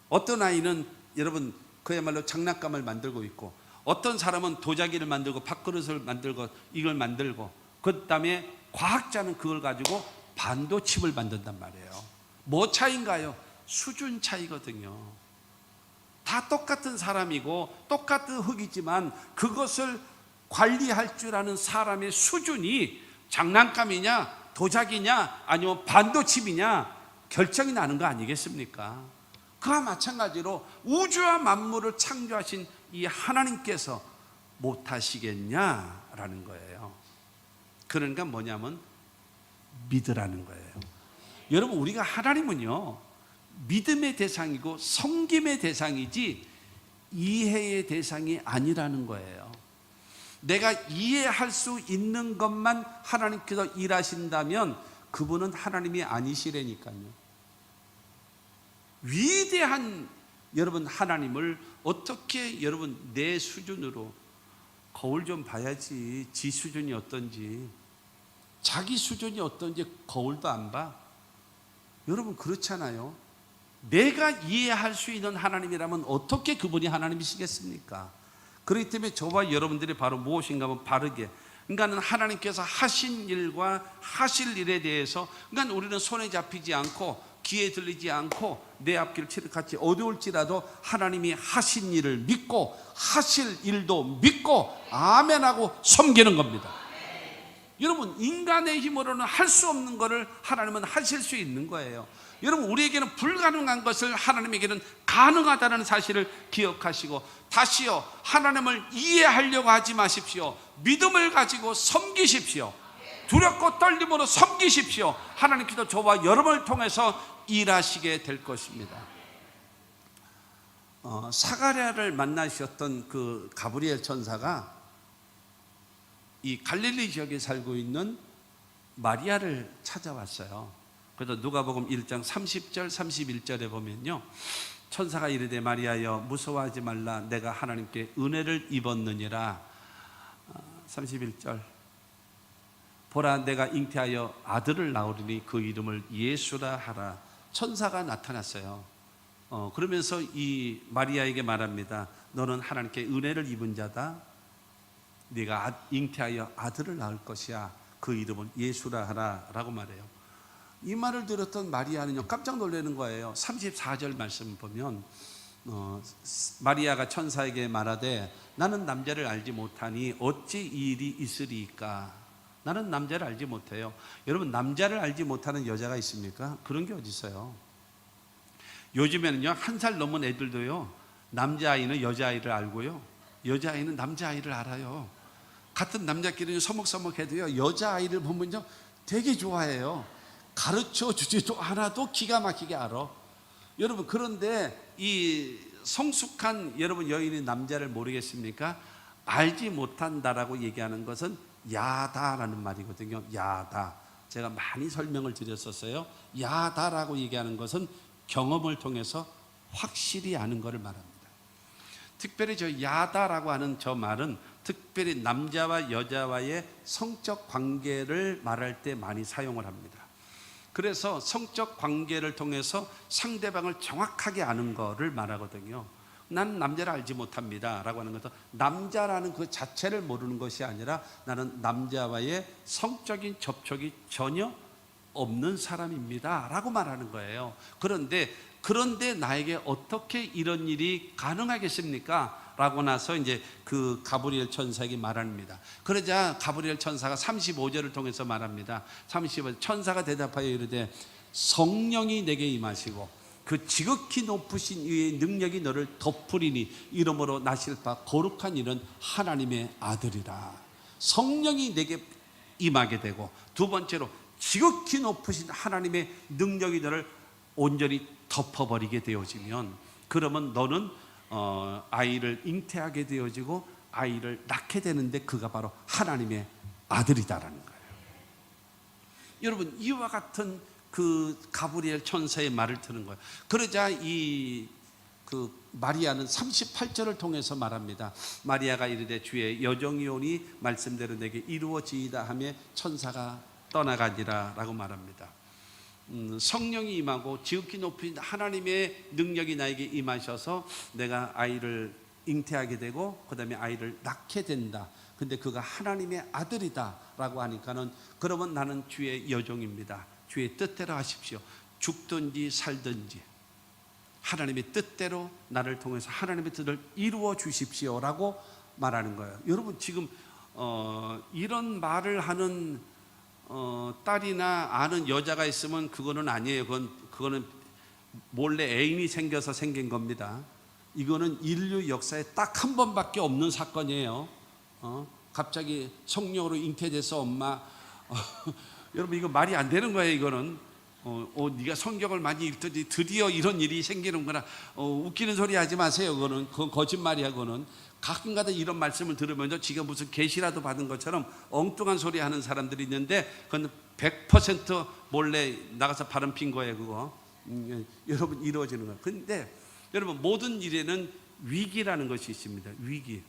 어떤 아이는 여러분 그야말로 장난감을 만들고 있고, 어떤 사람은 도자기를 만들고 밥그릇을 만들고 이걸 만들고, 그 다음에 과학자는 그걸 가지고 반도칩을 만든단 말이에요. 뭐 차이인가요? 수준 차이거든요. 다 똑같은 사람이고 똑같은 흙이지만 그것을 관리할 줄 아는 사람의 수준이 장난감이냐 도자기냐 아니면 반도칩이냐 결정이 나는 거 아니겠습니까? 그와 마찬가지로 우주와 만물을 창조하신 이 하나님께서 못하시겠냐라는 거예요. 그러니까 뭐냐면 믿으라는 거예요. 여러분, 우리가 하나님은요 믿음의 대상이고 섬김의 대상이지 이해의 대상이 아니라는 거예요. 내가 이해할 수 있는 것만 하나님께서 일하신다면 그분은 하나님이 아니시라니까요. 위대한 여러분 하나님을 어떻게 여러분 내 수준으로, 거울 좀 봐야지 지 수준이 어떤지, 자기 수준이 어떤지 거울도 안 봐. 여러분 그렇잖아요. 내가 이해할 수 있는 하나님이라면 어떻게 그분이 하나님이시겠습니까? 그렇기 때문에 저와 여러분들이 바로 무엇인가 하면 바르게, 그러니까 하나님께서 하신 일과 하실 일에 대해서, 그러니까 우리는 손에 잡히지 않고 귀에 들리지 않고 내 앞길 칠흑같이 어두울지라도 하나님이 하신 일을 믿고 하실 일도 믿고 아멘하고 섬기는 겁니다. 여러분, 인간의 힘으로는 할 수 없는 것을 하나님은 하실 수 있는 거예요. 여러분, 우리에게는 불가능한 것을 하나님에게는 가능하다는 사실을 기억하시고, 다시요, 하나님을 이해하려고 하지 마십시오. 믿음을 가지고 섬기십시오. 두렵고 떨림으로 섬기십시오. 하나님께서 저와 여러분을 통해서 일하시게 될 것입니다. 사가랴를 만나셨던 그 가브리엘 천사가 이 갈릴리 지역에 살고 있는 마리아를 찾아왔어요. 그래서 누가복음 1장 30절 31절에 보면요, 천사가 이르되 마리아여 무서워하지 말라, 내가 하나님께 은혜를 입었느니라. 31절 보라, 내가 잉태하여 아들을 낳으리니 그 이름을 예수라 하라. 천사가 나타났어요. 그러면서 이 마리아에게 말합니다. 너는 하나님께 은혜를 입은 자다. 네가 잉태하여 아들을 낳을 것이야. 그 이름은 예수라 하라 라고 말해요. 이 말을 들었던 마리아는요 깜짝 놀라는 거예요. 34절 말씀 보면 마리아가 천사에게 말하되 나는 남자를 알지 못하니 어찌 이 일이 있으리이까. 나는 남자를 알지 못해요. 여러분, 남자를 알지 못하는 여자가 있습니까? 그런 게 어디 있어요? 요즘에는요 1살 넘은 애들도요 남자아이는 여자아이를 알고요 여자아이는 남자아이를 알아요. 같은 남자끼리는 서먹서먹해도요 여자아이를 보면요 되게 좋아해요. 가르쳐 주지도 않아도 기가 막히게 알아. 여러분, 그런데 이 성숙한 여러분 여인이 남자를 모르겠습니까? 알지 못한다라고 얘기하는 것은 야다라는 말이거든요. 야다. 제가 많이 설명을 드렸었어요. 야다라고 얘기하는 것은 경험을 통해서 확실히 아는 것을 말합니다. 특별히 저 야다라고 하는 저 말은 특별히 남자와 여자와의 성적 관계를 말할 때 많이 사용을 합니다. 그래서 성적 관계를 통해서 상대방을 정확하게 아는 것을 말하거든요. 나는 남자를 알지 못합니다 라고 하는 것은 남자라는 그 자체를 모르는 것이 아니라 나는 남자와의 성적인 접촉이 전혀 없는 사람입니다 라고 말하는 거예요. 그런데 나에게 어떻게 이런 일이 가능하겠습니까? 라고 나서 이제 그 가브리엘 천사에게 말합니다. 그러자 가브리엘 천사가 35절을 통해서 말합니다. 35절 천사가 대답하여 이르되 성령이 내게 임하시고 그 지극히 높으신 이의 능력이 너를 덮으리니 이러므로 나실 바 거룩한 이는 하나님의 아들이라. 성령이 내게 임하게 되고, 두 번째로 지극히 높으신 하나님의 능력이 너를 온전히 덮어버리게 되어지면, 그러면 너는 아이를 잉태하게 되어지고 아이를 낳게 되는데 그가 바로 하나님의 아들이다라는 거예요. 여러분, 이와 같은 그 가브리엘 천사의 말을 들은 거예요. 그러자 그 마리아는 38절을 통해서 말합니다. 마리아가 이르되 주의 여정이오니 말씀대로 내게 이루어지이다 하며 천사가 떠나가니라 라고 말합니다. 성령이 임하고 지극히 높은 하나님의 능력이 나에게 임하셔서 내가 아이를 잉태하게 되고 그 다음에 아이를 낳게 된다. 근데 그가 하나님의 아들이다 라고 하니까는 그러면 나는 주의 여종입니다. 주의 뜻대로 하십시오. 죽든지 살든지 하나님의 뜻대로 나를 통해서 하나님의 뜻을 이루어 주십시오 라고 말하는 거예요. 여러분, 지금 이런 말을 하는 딸이나 아는 여자가 있으면 그거는 아니에요. 그거는 몰래 애인이 생겨서 생긴 겁니다. 이거는 인류 역사에 딱 한 번밖에 없는 사건이에요. 갑자기 성령으로 잉태돼서 엄마 여러분, 이거 말이 안 되는 거예요. 이거는 네가 성경을 많이 읽더니 드디어 이런 일이 생기는구나. 웃기는 소리 하지 마세요. 그건 거짓말이야. 그거는 가끔가다 이런 말씀을 들으면서 지가 무슨 계시라도 받은 것처럼 엉뚱한 소리 하는 사람들이 있는데 그건 100% 몰래 나가서 바람 핀 거예요. 그거 여러분, 이루어지는 거예요. 근데 여러분, 모든 일에는 위기라는 것이 있습니다. 위기,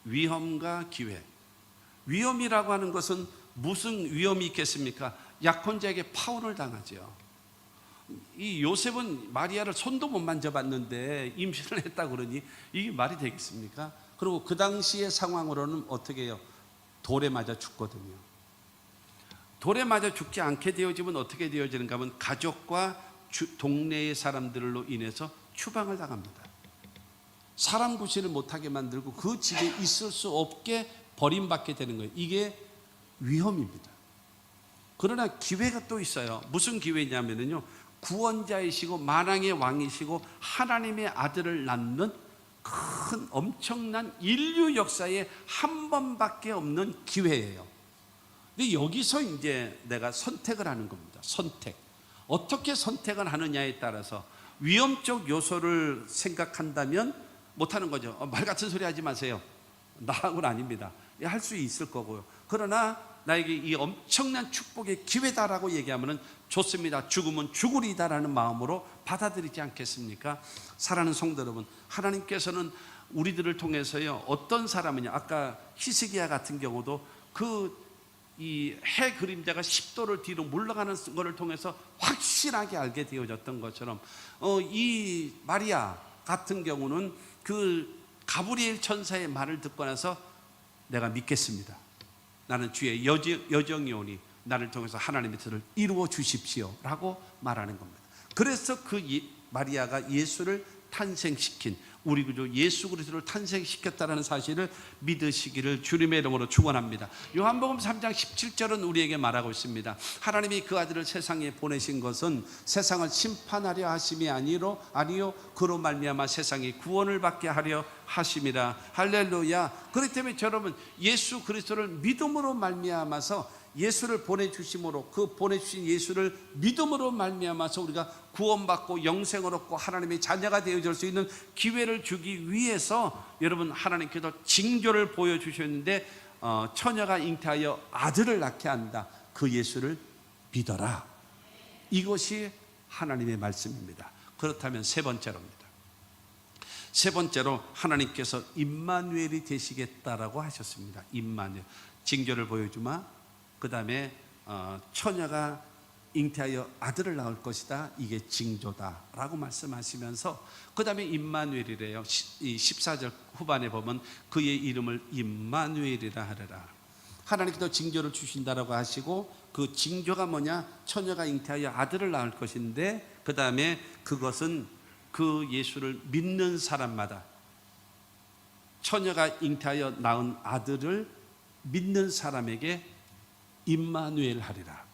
위험과 기회. 위험이라고 하는 것은 무슨 위험이 있겠습니까? 약혼자에게 파혼을 당하죠. 이 요셉은 마리아를 손도 못 만져봤는데 임신을 했다 그러니 이게 말이 되겠습니까? 그리고 그 당시의 상황으로는 어떻게 해요? 돌에 맞아 죽거든요. 돌에 맞아 죽지 않게 되어지면 어떻게 되어지는가 하면 가족과 동네의 사람들로 인해서 추방을 당합니다. 사람 구실을 못하게 만들고 그 집에 있을 수 없게 버림받게 되는 거예요. 이게 위험입니다. 그러나 기회가 또 있어요. 무슨 기회냐면요, 구원자이시고 만왕의 왕이시고 하나님의 아들을 낳는 큰 엄청난 인류 역사에 한 번밖에 없는 기회예요. 근데 여기서 이제 내가 선택을 하는 겁니다. 선택. 어떻게 선택을 하느냐에 따라서 위험적 요소를 생각한다면 못하는 거죠. 말 같은 소리 하지 마세요. 나하고는 아닙니다. 할 수 있을 거고요. 그러나 나에게 이 엄청난 축복의 기회다라고 얘기하면 좋습니다. 죽으면 죽으리다라는 마음으로 받아들이지 않겠습니까? 사랑하는 성도 여러분, 하나님께서는 우리들을 통해서요 어떤 사람이냐, 아까 히스기야 같은 경우도 그 이 해 그림자가 10도를 뒤로 물러가는 것을 통해서 확실하게 알게 되어졌던 것처럼 이 마리아 같은 경우는 그 가브리엘 천사의 말을 듣고 나서 내가 믿겠습니다. 나는 주의 여정이 오니 나를 통해서 하나님의 뜻을 이루어 주십시오 라고 말하는 겁니다. 그래서 그 마리아가 예수를 탄생시킨, 우리 구주 예수 그리스도를 탄생시켰다는 사실을 믿으시기를 주님의 이름으로 축원합니다. 요한복음 3장 17절은 우리에게 말하고 있습니다. 하나님이 그 아들을 세상에 보내신 것은 세상을 심판하려 하심이 아니요 그로 말미암아 세상이 구원을 받게 하려 하심이라. 할렐루야. 그렇기 때문에 여러분, 예수 그리스도를 믿음으로 말미암아서 예수를 보내주심으로, 그 보내주신 예수를 믿음으로 말미암아서 우리가 구원받고 영생을 얻고 하나님의 자녀가 되어질 수 있는 기회를 주기 위해서 여러분, 하나님께서 징조를 보여주셨는데 처녀가 잉태하여 아들을 낳게 한다. 그 예수를 믿어라. 이것이 하나님의 말씀입니다. 그렇다면 세 번째로입니다. 세 번째로 하나님께서 임마누엘이 되시겠다라고 하셨습니다. 임마누엘. 징조를 보여주마. 그 다음에 처녀가 잉태하여 아들을 낳을 것이다. 이게 징조다 라고 말씀하시면서 그 다음에 임마누엘이래요. 14절 후반에 보면 그의 이름을 임마누엘이라 하리라. 하나님께서 징조를 주신다라고 하시고, 그 징조가 뭐냐? 처녀가 잉태하여 아들을 낳을 것인데, 그 다음에 그것은 그 예수를 믿는 사람마다, 처녀가 잉태하여 낳은 아들을 믿는 사람에게 임마누엘 하리라.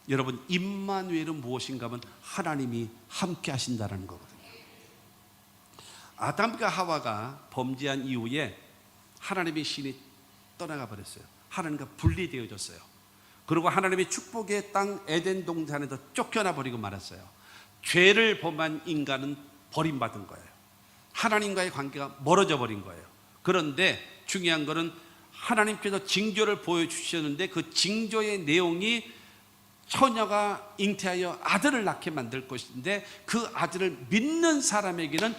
여러분, 임마누엘은 무엇인가 하면 하나님이 함께 하신다는 거거든요. 아담과 하와가 범죄한 이후에 하나님의 신이 떠나가 버렸어요. 하나님과 분리되어졌어요. 그리고 하나님의 축복의 땅 에덴 동산에서 쫓겨나 버리고 말았어요. 죄를 범한 인간은 버림받은 거예요. 하나님과의 관계가 멀어져 버린 거예요. 그런데 중요한 것은 하나님께서 징조를 보여주셨는데, 그 징조의 내용이 처녀가 잉태하여 아들을 낳게 만들 것인데, 그 아들을 믿는 사람에게는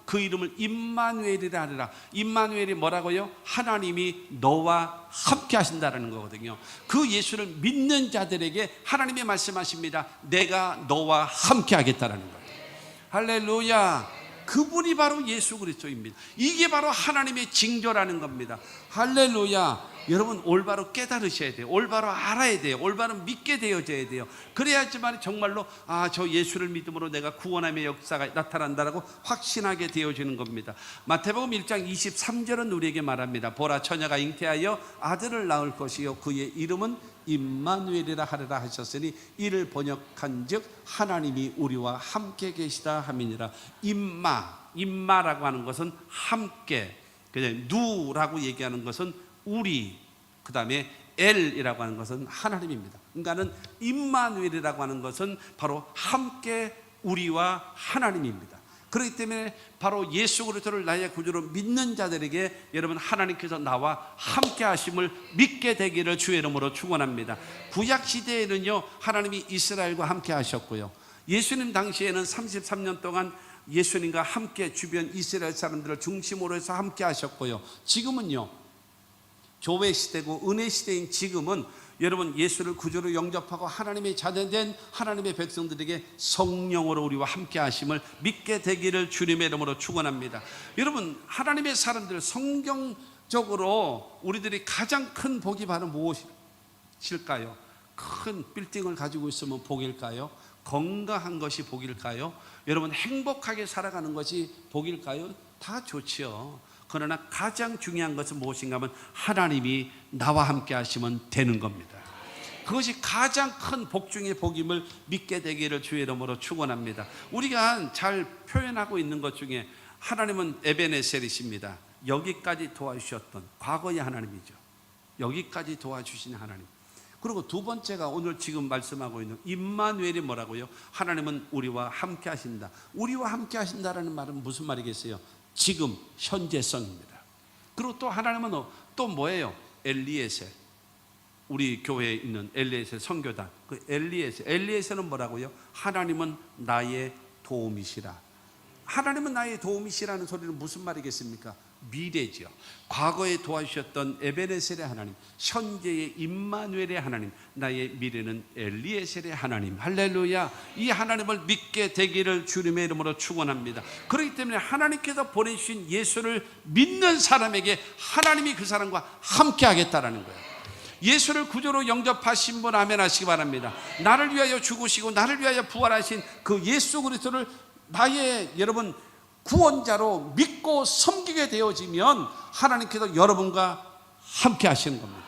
그 이름을 임마누엘이라 하리라. 임마누엘이 뭐라고요? 하나님이 너와 함께 하신다는 거거든요. 그 예수를 믿는 자들에게 하나님이 말씀하십니다. 내가 너와 함께 하겠다라는 거예요. 할렐루야. 그분이 바로 예수 그리스도입니다. 이게 바로 하나님의 징조라는 겁니다. 할렐루야. 여러분, 올바로 깨달으셔야 돼요. 올바로 알아야 돼요. 올바로 믿게 되어져야 돼요. 그래야지만 정말로 저 예수를 믿음으로 내가 구원함의 역사가 나타난다라고 확신하게 되어지는 겁니다. 마태복음 1장 23절은 우리에게 말합니다. 보라, 처녀가 잉태하여 아들을 낳을 것이요 그의 이름은 임마누엘이라 하리라 하셨으니, 이를 번역한즉 하나님이 우리와 함께 계시다 함이니라. 임마라고 하는 것은 함께, 그냥 누라고 얘기하는 것은 우리, 그 다음에 엘이라고 하는 것은 하나님입니다. 그러니까는 임마누엘이라고 하는 것은 바로 함께 우리와 하나님입니다. 그렇기 때문에 바로 예수 그리스도를 나의 구주로 믿는 자들에게 여러분, 하나님께서 나와 함께 하심을 믿게 되기를 주의 이름으로 축원합니다. 구약 시대에는요, 하나님이 이스라엘과 함께 하셨고요, 예수님 당시에는 33년 동안 예수님과 함께 주변 이스라엘 사람들을 중심으로 해서 함께 하셨고요, 지금은요, 교회 시대고 은혜 시대인 지금은 여러분, 예수를 구주로 영접하고 하나님의 자녀된 하나님의 백성들에게 성령으로 우리와 함께 하심을 믿게 되기를 주님의 이름으로 축원합니다. 여러분, 하나님의 사람들, 성경적으로 우리들이 가장 큰 복이 바로 무엇일까요? 큰 빌딩을 가지고 있으면 복일까요? 건강한 것이 복일까요? 여러분, 행복하게 살아가는 것이 복일까요? 다 좋지요. 그러나 가장 중요한 것은 무엇인가 하면 하나님이 나와 함께 하시면 되는 겁니다. 그것이 가장 큰 복 중의 복임을 믿게 되기를 주의 이름으로 축원합니다. 우리가 잘 표현하고 있는 것 중에 하나님은 에베네셀이십니다. 여기까지 도와주셨던 과거의 하나님이죠. 여기까지 도와주신 하나님. 그리고 두 번째가 오늘 지금 말씀하고 있는 임마누엘이 뭐라고요? 하나님은 우리와 함께 하신다. 우리와 함께 하신다라는 말은 무슨 말이겠어요? 지금 현재성입니다. 그리고 또 하나님은 또 뭐예요? 엘리에셀. 우리 교회에 있는 엘리에셀 선교단, 그 엘리에셀은 뭐라고요? 하나님은 나의 도움이시라. 하나님은 나의 도움이시라는 소리는 무슨 말이겠습니까? 미래지요. 과거에 도와주셨던 에베네셀의 하나님, 현재의 임마누엘의 하나님, 나의 미래는 엘리에셀의 하나님. 할렐루야. 이 하나님을 믿게 되기를 주님의 이름으로 축원합니다. 그렇기 때문에 하나님께서 보내주신 예수를 믿는 사람에게 하나님이 그 사람과 함께 하겠다라는 거예요. 예수를 구주로 영접하신 분 아멘 하시기 바랍니다. 나를 위하여 죽으시고 나를 위하여 부활하신 그 예수 그리스도를 나의 여러분 구원자로 믿고 섬기게 되어지면 하나님께서 여러분과 함께 하시는 겁니다.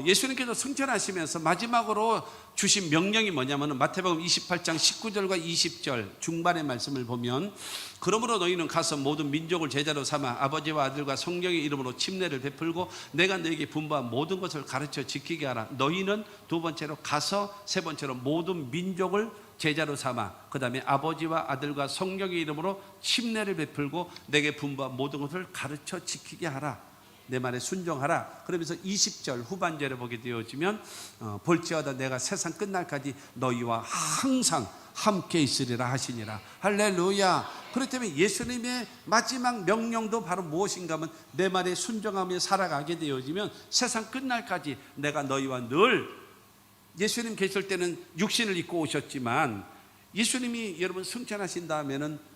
예수님께서 승천하시면서 마지막으로 주신 명령이 뭐냐면 마태복음 28장 19절과 20절 중반의 말씀을 보면, 그러므로 너희는 가서 모든 민족을 제자로 삼아 아버지와 아들과 성령의 이름으로 침례를 베풀고 내가 너희에게 분부한 모든 것을 가르쳐 지키게 하라. 너희는 두 번째로 가서, 세 번째로 모든 민족을 제자로 삼아, 그 다음에 아버지와 아들과 성령의 이름으로 침례를 베풀고 내게 분부한 모든 것을 가르쳐 지키게 하라. 내 말에 순종하라. 그러면서 20절 후반절에 보게 되어지면 볼지어다 내가 세상 끝날까지 너희와 항상 함께 있으리라 하시니라. 할렐루야. 그렇기 때문에 예수님의 마지막 명령도 바로 무엇인가 하면 내 말에 순종하며 살아가게 되어지면 세상 끝날까지 내가 너희와 늘, 예수님 계실 때는 육신을 입고 오셨지만 예수님이 여러분 승천하신 다음에는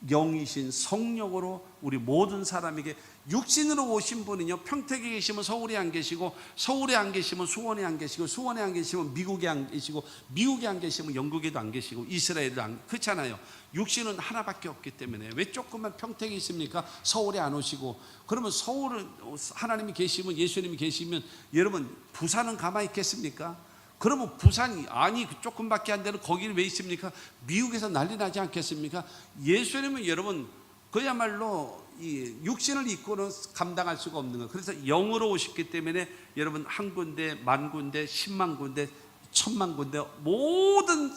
영이신 성령으로 우리 모든 사람에게, 육신으로 오신 분은요 평택에 계시면 서울에 안 계시고, 서울에 안 계시면 수원에 안 계시고, 수원에 안 계시면 미국에 안 계시고, 미국에 안 계시면 영국에도 안 계시고, 이스라엘도 안, 그렇잖아요. 육신은 하나밖에 없기 때문에 왜 조금만 평택에 있습니까? 서울에 안 오시고. 그러면 서울은 하나님이 계시면, 예수님이 계시면 여러분 부산은 가만히 있겠습니까? 그러면 부산이 아니 조금밖에 안 되는 거기는 왜 있습니까? 미국에서 난리 나지 않겠습니까? 예수님은 여러분 그야말로 이 육신을 입고는 감당할 수가 없는 거예요. 그래서 영으로 오셨기 때문에 여러분 한 군데, 만 군데, 10만 군데, 1000만 군데 모든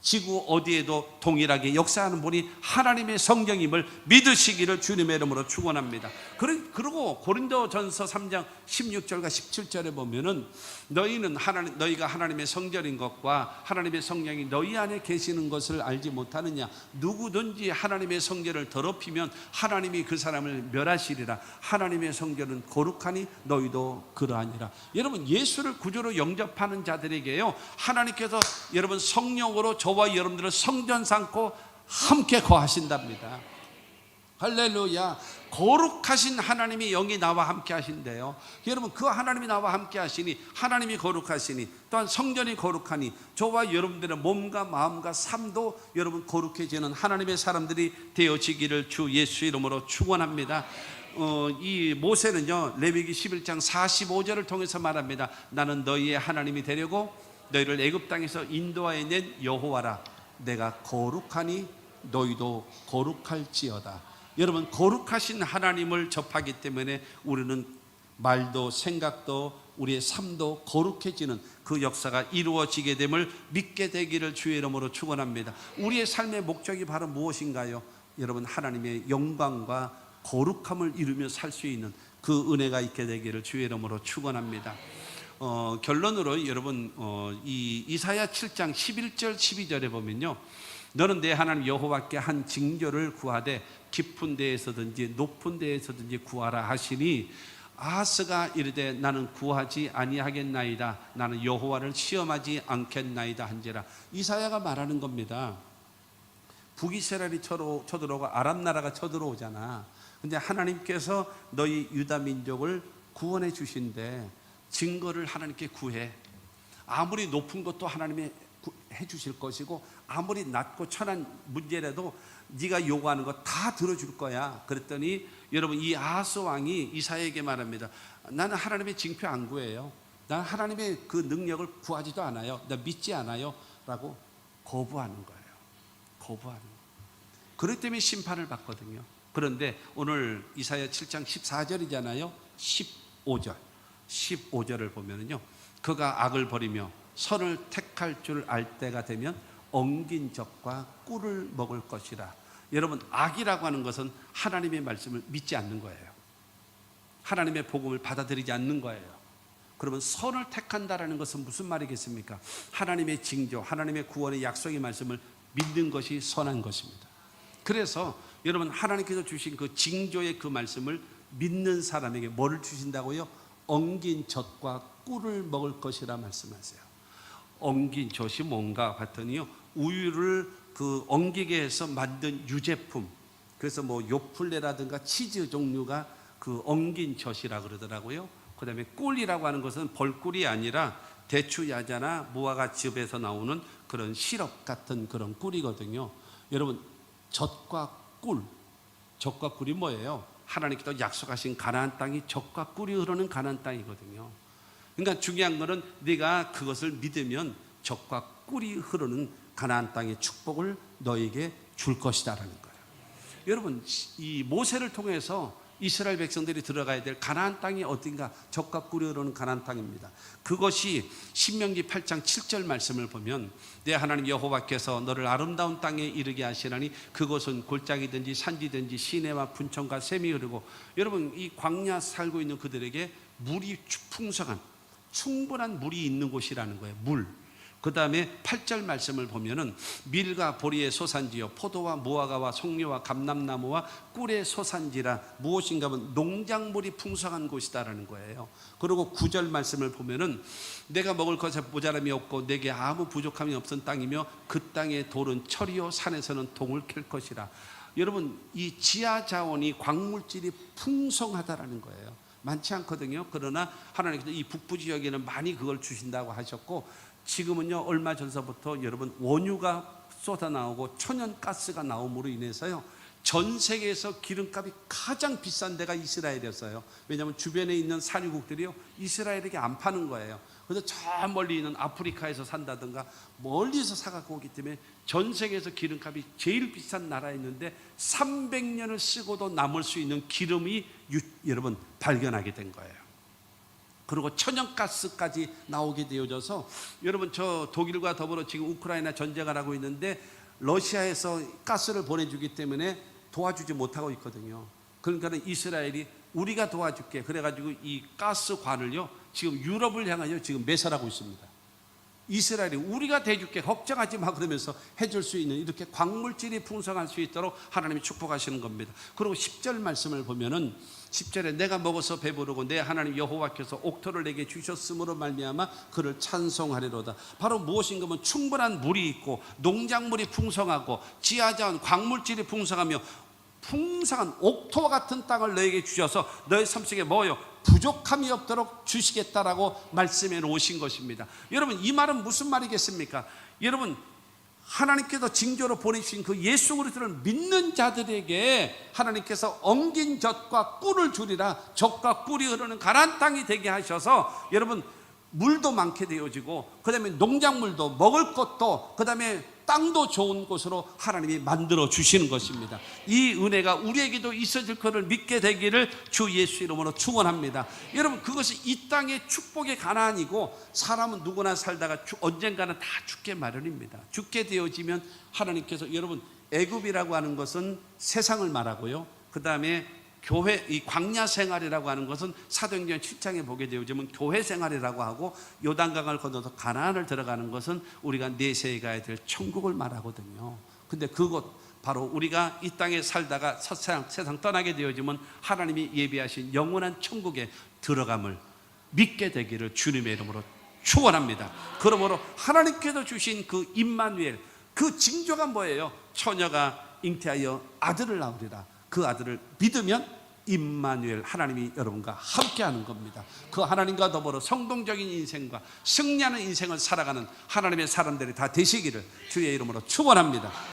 지구 어디에도 동일하게 역사하는 분이 하나님의 성령임을 믿으시기를 주님의 이름으로 축원합니다. 그리고 고린도전서 3장 16절과 17절에 보면은 너희가 하나님의 성전인 것과 하나님의 성령이 너희 안에 계시는 것을 알지 못하느냐. 누구든지 하나님의 성전을 더럽히면 하나님이 그 사람을 멸하시리라. 하나님의 성전은 거룩하니 너희도 그러하니라. 여러분 예수를 구주로 영접하는 자들에게요 하나님께서 여러분 성령으로 저와 여러분들을 성전 삼고 함께 거하신답니다. 할렐루야. 거룩하신 하나님이 영이 나와 함께 하신대요. 여러분 그 하나님이 나와 함께 하시니, 하나님이 거룩하시니, 또한 성전이 거룩하니 저와 여러분들의 몸과 마음과 삶도 여러분 거룩해지는 하나님의 사람들이 되어지기를 주 예수 이름으로 축원합니다. 이 모세는요 레위기 11장 45절을 통해서 말합니다. 나는 너희의 하나님이 되려고 너희를 애굽 땅에서 인도하여 낸 여호와라. 내가 거룩하니 너희도 거룩할지어다. 여러분 거룩하신 하나님을 접하기 때문에 우리는 말도 생각도 우리의 삶도 거룩해지는 그 역사가 이루어지게 됨을 믿게 되기를 주의 이름으로 축원합니다. 우리의 삶의 목적이 바로 무엇인가요? 여러분 하나님의 영광과 거룩함을 이루며 살 수 있는 그 은혜가 있게 되기를 주의 이름으로 축원합니다. 결론으로 여러분 이 이사야 7장 11절 12절에 보면요, 너는 내 하나님 여호와께 한 징조를 구하되 깊은 데에서든지 높은 데에서든지 구하라 하시니 아하스가 이르되 나는 구하지 아니하겠나이다. 나는 여호와를 시험하지 않겠나이다 한지라. 이사야가 말하는 겁니다. 북이스라엘이 쳐들어오고 아람 나라가 쳐들어오잖아. 근데 하나님께서 너희 유다 민족을 구원해 주신대. 증거를 하나님께 구해. 아무리 높은 것도 하나님이 해 주실 것이고, 아무리 낮고 천한 문제라도 네가 요구하는 거 다 들어줄 거야. 그랬더니 여러분 이 아하스 왕이 이사야에게 말합니다. 나는 하나님의 징표 안 구해요. 나는 하나님의 그 능력을 구하지도 않아요. 나 믿지 않아요 라고 거부하는 거예요. 거부하는 거예요. 그렇기 때문에 심판을 받거든요. 그런데 오늘 이사야 7장 14절이잖아요 15절을 보면은요, 그가 악을 버리며 선을 택할 줄 알 때가 되면 엉긴 적과 꿀을 먹을 것이라. 여러분 악이라고 하는 것은 하나님의 말씀을 믿지 않는 거예요. 하나님의 복음을 받아들이지 않는 거예요. 그러면 선을 택한다라는 것은 무슨 말이겠습니까? 하나님의 징조, 하나님의 구원의 약속의 말씀을 믿는 것이 선한 것입니다. 그래서 여러분, 하나님께서 주신 그 징조의 그 말씀을 믿는 사람에게 뭐를 주신다고요? 엉긴 젖과 꿀을 먹을 것이라 말씀하세요. 엉긴 젖이 뭔가 봤더니요, 우유를 그 엉기게 해서 만든 유제품, 그래서 뭐 요플레라든가 치즈 종류가 그 엉긴 젖이라 그러더라고요. 그 다음에 꿀이라고 하는 것은 벌꿀이 아니라 대추 야자나 무화과즙에서 나오는 그런 시럽 같은 그런 꿀이거든요. 여러분, 젖과 꿀, 젖과 꿀이 뭐예요? 하나님께서 약속하신 가나안 땅이 젖과 꿀이 흐르는 가나안 땅이거든요. 그러니까 중요한 것은 네가 그것을 믿으면 젖과 꿀이 흐르는 가나안 땅의 축복을 너에게 줄 것이다라는 거예요. 여러분, 이 모세를 통해서 이스라엘 백성들이 들어가야 될 가나안 땅이 어딘가? 젖과 꿀이 흐르는 가나안 땅입니다. 그것이 신명기 8장 7절 말씀을 보면 내 하나님 여호와께서 너를 아름다운 땅에 이르게 하시라니 그곳은 골짜기든지 산지든지 시내와 분천과 샘이 흐르고, 여러분, 이 광야 살고 있는 그들에게 물이 풍성한 충분한 물이 있는 곳이라는 거예요. 물. 그 다음에 8절 말씀을 보면은 밀과 보리의 소산지요 포도와 무화과와 송료와 감람나무와 꿀의 소산지라, 무엇인가 하면 농작물이 풍성한 곳이다라는 거예요. 그리고 9절 말씀을 보면은 내가 먹을 것에 모자람이 없고 내게 아무 부족함이 없은 땅이며 그 땅의 돌은 철이요 산에서는 동을 캘 것이라. 여러분, 이 지하 자원이 광물질이 풍성하다라는 거예요. 많지 않거든요. 그러나 하나님께서 이 북부 지역에는 많이 그걸 주신다고 하셨고, 지금은요, 얼마 전서부터 여러분 원유가 쏟아나오고 천연가스가 나옴으로 인해서요, 전 세계에서 기름값이 가장 비싼 데가 이스라엘이었어요. 왜냐하면 주변에 있는 산유국들이요, 이스라엘에게 안 파는 거예요. 그래서 저 멀리 있는 아프리카에서 산다든가 멀리서 사갖고 오기 때문에 전 세계에서 기름값이 제일 비싼 나라였는데 300년을 쓰고도 남을 수 있는 기름이 여러분 발견하게 된 거예요. 그리고 천연가스까지 나오게 되어져서, 여러분, 저 독일과 더불어 지금 우크라이나 전쟁을 하고 있는데 러시아에서 가스를 보내주기 때문에 도와주지 못하고 있거든요. 그러니까 이스라엘이 우리가 도와줄게 그래가지고 이 가스관을요 지금 유럽을 향하여 지금 매설하고 있습니다. 이스라엘이 우리가 대줄게 걱정하지 마 그러면서 해줄 수 있는 이렇게 광물질이 풍성할 수 있도록 하나님이 축복하시는 겁니다. 그리고 10절 말씀을 보면은 10절에 내가 먹어서 배부르고 내 하나님 여호와께서 옥토를 내게 주셨으므로 말미암아 그를 찬송하리로다. 바로 무엇인가 하면 충분한 물이 있고 농작물이 풍성하고 지하자원 광물질이 풍성하며 풍성한 옥토와 같은 땅을 너에게 주셔서 너의 삶 속에 뭐요? 부족함이 없도록 주시겠다라고 말씀해 놓으신 것입니다. 여러분, 이 말은 무슨 말이겠습니까? 여러분, 하나님께서 징조로 보내주신 그 예수 그리스도를 믿는 자들에게 하나님께서 엉긴 젖과 꿀을 주리라. 젖과 꿀이 흐르는 가나안 땅이 되게 하셔서 여러분 물도 많게 되어지고, 그 다음에 농작물도 먹을 것도, 그 다음에 땅도 좋은 곳으로 하나님이 만들어 주시는 것입니다. 이 은혜가 우리에게도 있어질 것을 믿게 되기를 주 예수 이름으로 축원합니다. 여러분, 그것이 이 땅의 축복의 가나안이고, 사람은 누구나 살다가 언젠가는 다 죽게 마련입니다. 죽게 되어지면 하나님께서, 여러분, 애굽이라고 하는 것은 세상을 말하고요, 그 다음에 교회, 이 광야 생활이라고 하는 것은 사도행전 7장에 보게 되어지면 교회 생활이라고 하고, 요단강을 건너서 가나안을 들어가는 것은 우리가 내세에 가야 될 천국을 말하거든요. 근데 그곳 바로 우리가 이 땅에 살다가 세상 떠나게 되어지면 하나님이 예비하신 영원한 천국에 들어감을 믿게 되기를 주님의 이름으로 축원합니다. 그러므로 하나님께서 주신 그 임마누엘, 그 징조가 뭐예요? 처녀가 잉태하여 아들을 낳으리라. 그 아들을 믿으면 임마누엘, 하나님이 여러분과 함께하는 겁니다. 그 하나님과 더불어 성공적인 인생과 승리하는 인생을 살아가는 하나님의 사람들이 다 되시기를 주의 이름으로 축원합니다.